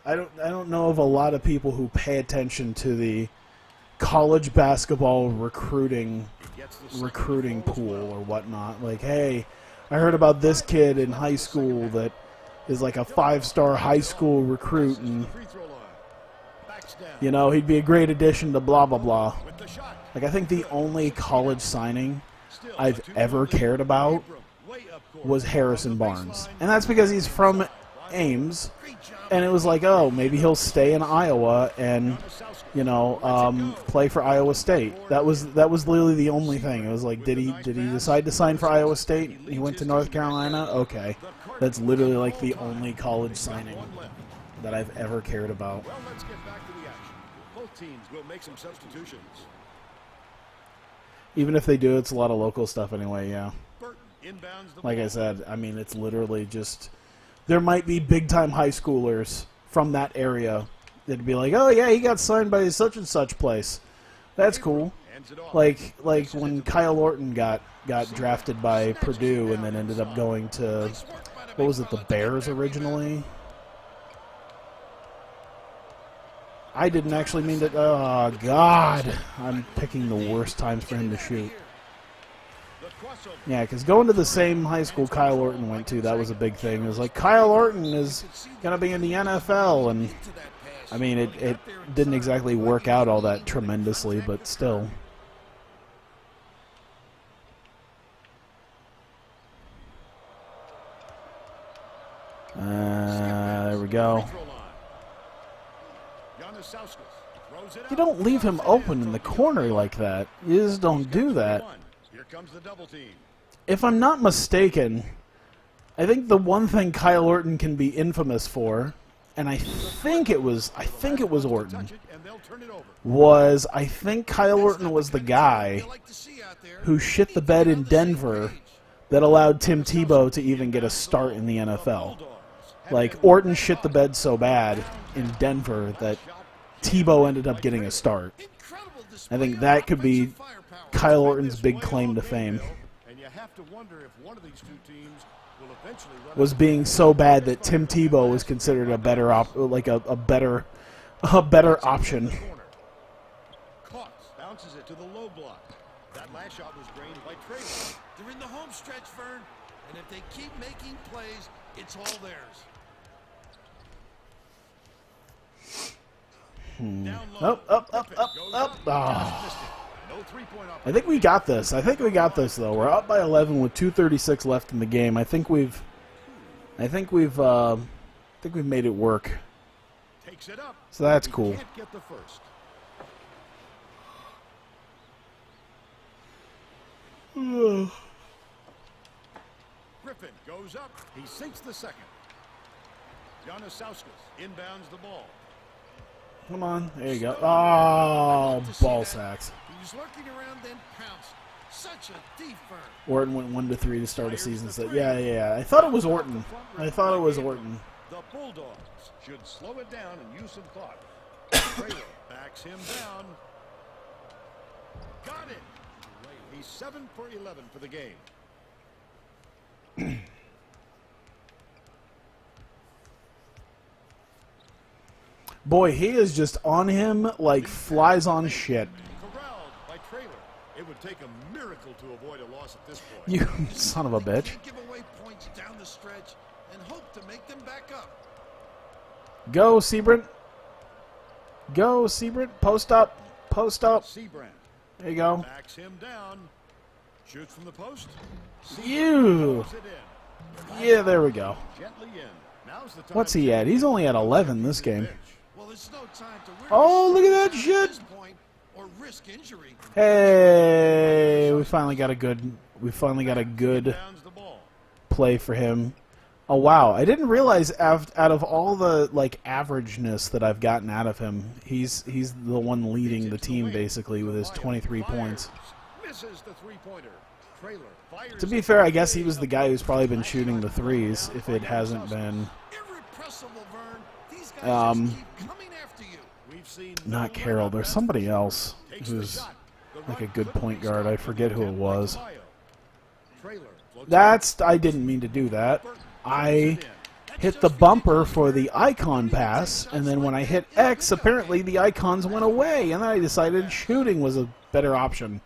I don't know of a lot of people who pay attention to the college basketball recruiting pool or whatnot. Like, hey, I heard about this kid in high school that is like a 5-star high school recruit, and you know, he'd be a great addition to blah blah blah. Like, I think the only college signing I've ever cared about was Harrison Barnes, and that's because he's from Ames, and it was like, oh, maybe he'll stay in Iowa and, you know, play for Iowa State. That was literally the only thing. It was like, did he decide to sign for Iowa State? He went to North Carolina. Okay, that's literally like the only college signing that I've ever cared about.
Well, let's get back to the action. Both teams will make some substitutions.
Even if they do, it's a lot of local stuff anyway. Yeah,
Burton inbounds the
like I
ball.
said, I mean, it's literally just, there might be big-time high schoolers from that area that'd be like, oh, yeah, he got signed by such and such place. That's cool.
Hands it off.
Like when Kyle Orton got drafted by Purdue and then ended up going to, what was it, the Bears originally? I didn't actually mean to, oh, God. I'm picking the worst times for him to shoot. Yeah, because going to the same high school Kyle Orton went to, that was a big thing. It was like, Kyle Orton is going to be in the NFL, and I mean, it didn't exactly work out all that tremendously, but still. There we go. You don't leave him open in the corner like that. You just don't do that.
Here comes the double team.
If I'm not mistaken, I think the one thing Kyle Orton can be infamous for, and I think it was Orton, was I think Kyle Orton was the guy who shit the bed in Denver that allowed Tim Tebow to even get a start in the NFL. Like, Orton shit the bed so bad in Denver that Tebow ended up getting a start. I think that could be Kyle Orton's big claim to fame,
And you have to wonder if one of these two teams will eventually run
was being so bad that Tim Tebow was considered a better a better option.
Cox bounces it to the low block. That last shot was drained by Tracy.
They're in the home stretch, Vern, and if they keep making plays, it's all theirs.
Up. Oh. I think we got this. Though. We're up by 11 with 2:36 left in the game. I think we've made it work.
Takes it up.
So that's cool.
Can't get the first. Griffin goes up. He sinks the second. Januszewski inbounds the ball.
Come on. There you go. Oh, ball sacks.
He was lurking around, then pounced. Such a deep burn.
Orton went 1-3 to start a season. So yeah. I thought it was Orton.
The Bulldogs should slow it down and use some clock. Trailer backs him down. Got it. He's 7 for 11 for the game.
Boy, he is just on him like flies on shit.
Corralled by Trailer. It would take a miracle to avoid a loss at this point.
You son of a bitch.
Can't give away points down the stretch and hope to make them back up.
Go, Seabrant. Go, Seabrant. Post up. Post up.
Seabrand
There you go.
backs him down. Shoots from the post.
You.
Throws it in.
Yeah, there we go.
Gently in. Now's the time
What's he at? He's only at 11 this game.
Well, it's no time to
Oh, look at that shit.
this point or risk injury.
Hey, we finally got a good
Downs the ball.
play for him. Oh wow, I didn't realize out of all the like averageness that I've gotten out of him, he's the one leading the team basically with his 23 points.
Misses the three-pointer. Trailer fires.
To be fair, I guess he was the guy who's probably been shooting the threes if it hasn't been
Irrepressible, Vern. These guys just keep coming after you.
We've seen
not Carroll. There's somebody else who's like a good point guard. I forget who it was. I didn't mean to do that. I hit the bumper for the icon pass, and then when I hit X, apparently the icons went away, and then I decided shooting was a better option.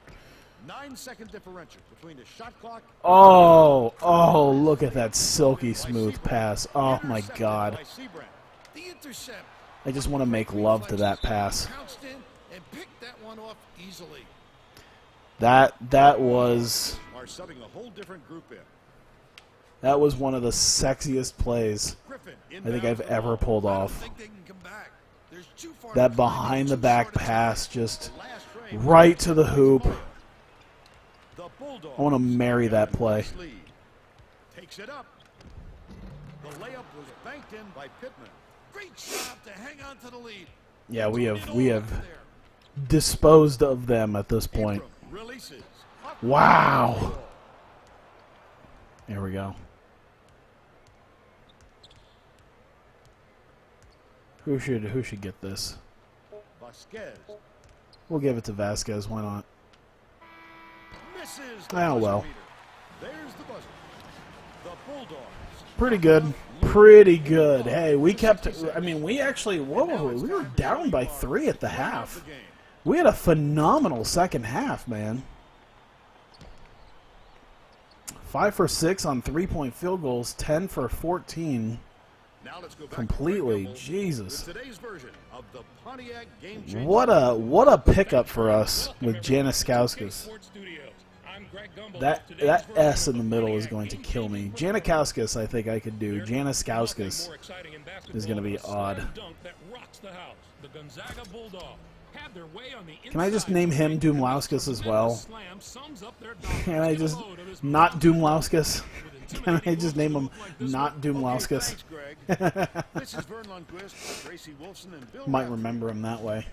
9-second differential between the shot clock.
Oh, look at that silky smooth pass. Oh my god.
By Seabrand.
The intercept.
I just want to make love to that pass.
Pounced in and picked that one off easily.
That was
Are subbing a whole different group in.
one of the sexiest plays
Griffin
I think I've ever pulled
I don't
off.
think they can come back. There's too far
That
to climb
behind the
too
back
short a time.
pass just
Last frame.
right to the hoop.
The Bulldogs
I want to marry that play.
lead. Takes it up. The layup was banked in by Pittman.
Great job to hang on to the lead.
Yeah, we have
There.
disposed of them at this point.
Abram releases. Up.
Wow. There we go. Who should get this?
Vasquez
We'll give it to Vasquez. Why not?
misses the
Oh,
buzzer
well.
beater. There's the buzzer. The Bulldogs.
Pretty good. Pretty good. Hey, we kept. I mean, we actually. Whoa, we were down by 3 at the half.
The game.
We had a phenomenal second half, man. 5 for 6 on 3-point field goals. 10 for 14.
Now let's go back
Completely.
to Greg Gumbel
Jesus.
with today's version of the Pontiac Game Changer.
What a pickup for us with Janaskauskas. That S in the middle is going to kill me. Janakauskas, I think I could do. Janaskauskas is going to be odd. Can I just name him Doomlauskas as well? Can I just not Doomlauskas? Can I just name him not Doomlauskas?
Thanks, Greg. This is Vern Lundquist, Tracy Wolfson, and Bill.
Might
Matthews.
remember him that way.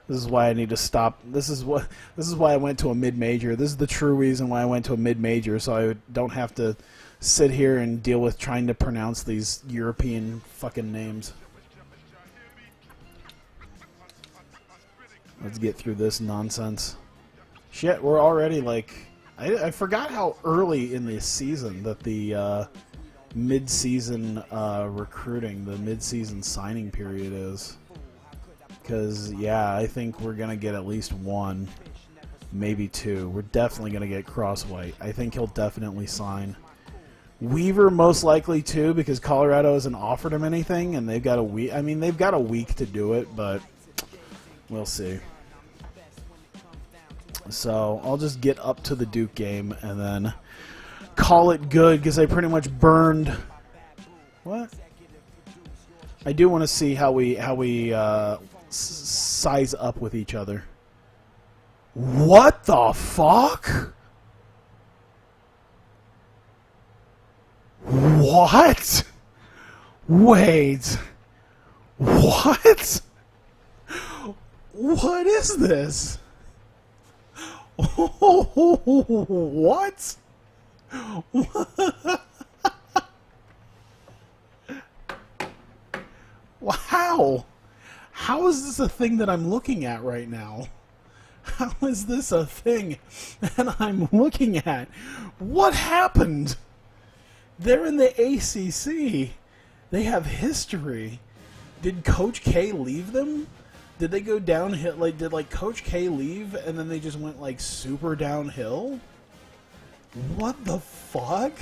This is why I need to stop. This is why I went to a mid-major. This is the true reason why I went to a mid-major, so I don't have to sit here and deal with trying to pronounce these European fucking names. Let's get through this nonsense. Shit, we're already like... I forgot how early in the season that the mid-season recruiting, the mid-season signing period is. Because, yeah, I think we're going to get at least 1, maybe 2. We're definitely going to get Crosswhite. I think he'll definitely sign. Weaver most likely too, because Colorado hasn't offered him anything, and they've got a week. I mean, they've got a week to do it, but we'll see. So I'll just get up to the Duke game and then call it good, because I pretty much burned. What? I do want to see how we size up with each other. What the fuck? What? Wait. What? What is this? What? Wow. How is this a thing that I'm looking at right now? How is this a thing that I'm looking at? What happened? They're in the ACC. They have history. Did Coach K leave them? Did they go downhill? Like, did like Coach K leave and then they just went like super downhill? What the fuck?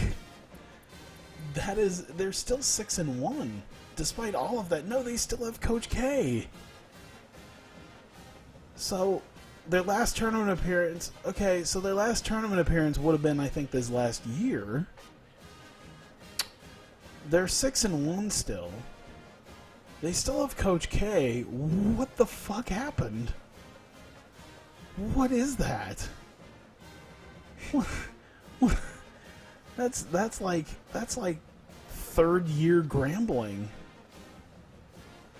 They're still 6-1 despite all of that. No, they still have Coach K. So their last tournament appearance. Okay, so their last tournament appearance would have been, I think, this last year. They're 6-1 still. They still have Coach K. What the fuck happened? What is that? What? That's like third year Grambling.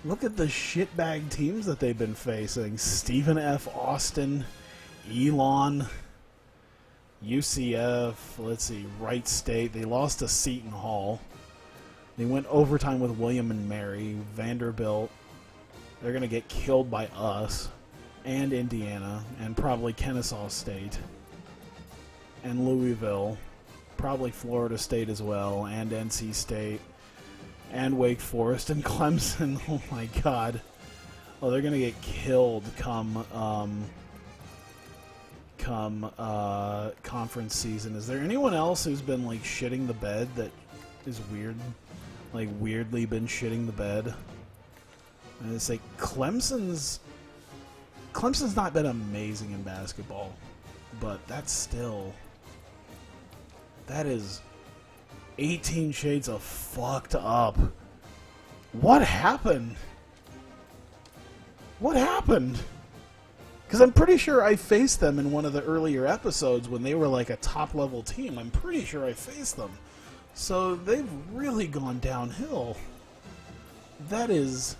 Look at the shitbag teams that they've been facing. Stephen F. Austin, Elon, UCF. Let's see, Wright State. They lost to Seton Hall. They went overtime with William and Mary. Vanderbilt. They're going to get killed by us. And Indiana. And probably Kennesaw State. And Louisville. Probably Florida State as well. And NC State. And Wake Forest. And Clemson. Oh my god. Oh, they're going to get killed come conference season. Is there anyone else who's been like shitting the bed that is weird? Like weirdly been shitting the bed. And it's like Clemson's not been amazing in basketball, but that is 18 shades of fucked up. What happened? What happened? Because I'm pretty sure I faced them in one of the earlier episodes when they were like a top level team. I'm pretty sure I faced them. So they've really gone downhill. That is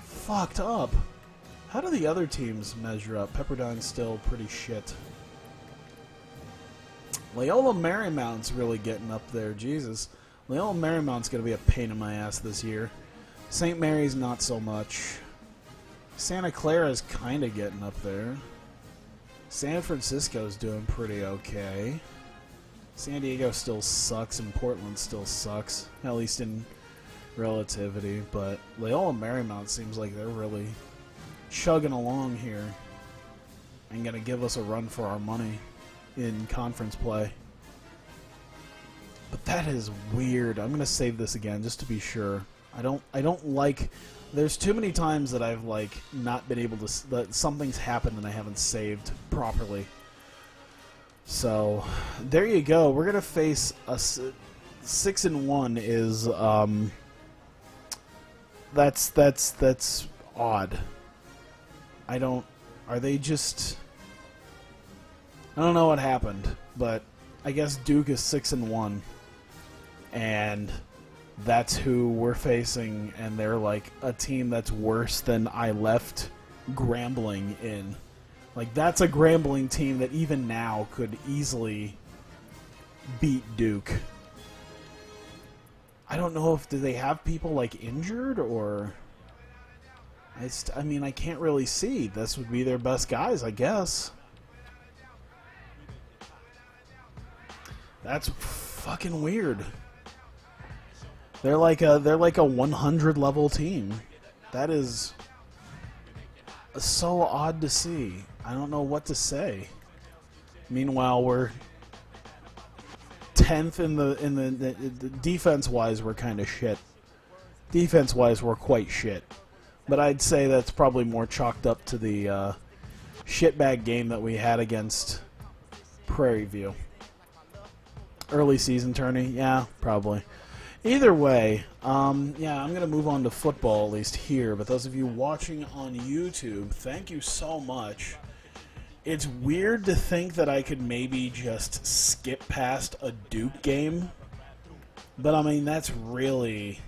fucked up. How do the other teams measure up? Pepperdine's still pretty shit. Loyola Marymount's really getting up there. Jesus. Loyola Marymount's going to be a pain in my ass this year. St. Mary's not so much. Santa Clara's kind of getting up there. San Francisco's doing pretty okay. San Diego still sucks and Portland still sucks, at least in relativity, but Loyola Marymount seems like they're really chugging along here and going to give us a run for our money in conference play. But that is weird. I'm going to save this again just to be sure. I don't like... There's too many times that I've like not been able to... that something's happened and I haven't saved properly. So, there you go. We're going to face a 6-1 is, that's odd. Are they just... I don't know what happened, but I guess Duke is 6-1, and that's who we're facing, and they're like a team that's worse than I left Grambling in. Like, that's a Grambling team that even now could easily beat Duke. I don't know if do they have people, like, injured, or... I mean, I can't really see. This would be their best guys, I guess. That's fucking weird. They're like a 100 level team. That is so odd to see. I don't know what to say. Meanwhile, we're 10th in the defense wise. We're kind of shit. Defense wise, we're quite shit. But I'd say that's probably more chalked up to the shitbag game that we had against Prairie View. Early season tourney, yeah, probably. Either way, yeah, I'm going to move on to football, at least here. But those of you watching on YouTube, thank you so much. It's weird to think that I could maybe just skip past a Duke game. But, I mean, that's really...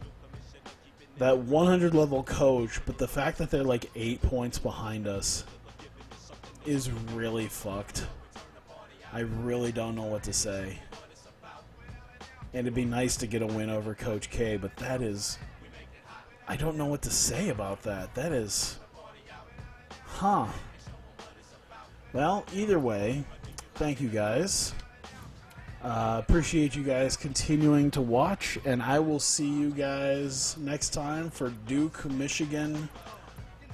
that 100 level coach, but the fact that they're like 8 points behind us is really fucked. I really don't know what to say. And it'd be nice to get a win over Coach K, but that is I don't know what to say about that. That is... Huh. Well, either way, thank you guys. Appreciate you guys continuing to watch, and I will see you guys next time for Duke, Michigan,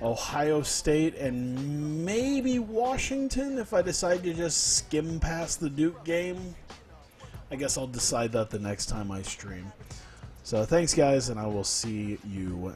Ohio State, and maybe Washington if I decide to just skim past the Duke game. I guess I'll decide that the next time I stream. So thanks, guys, and I will see you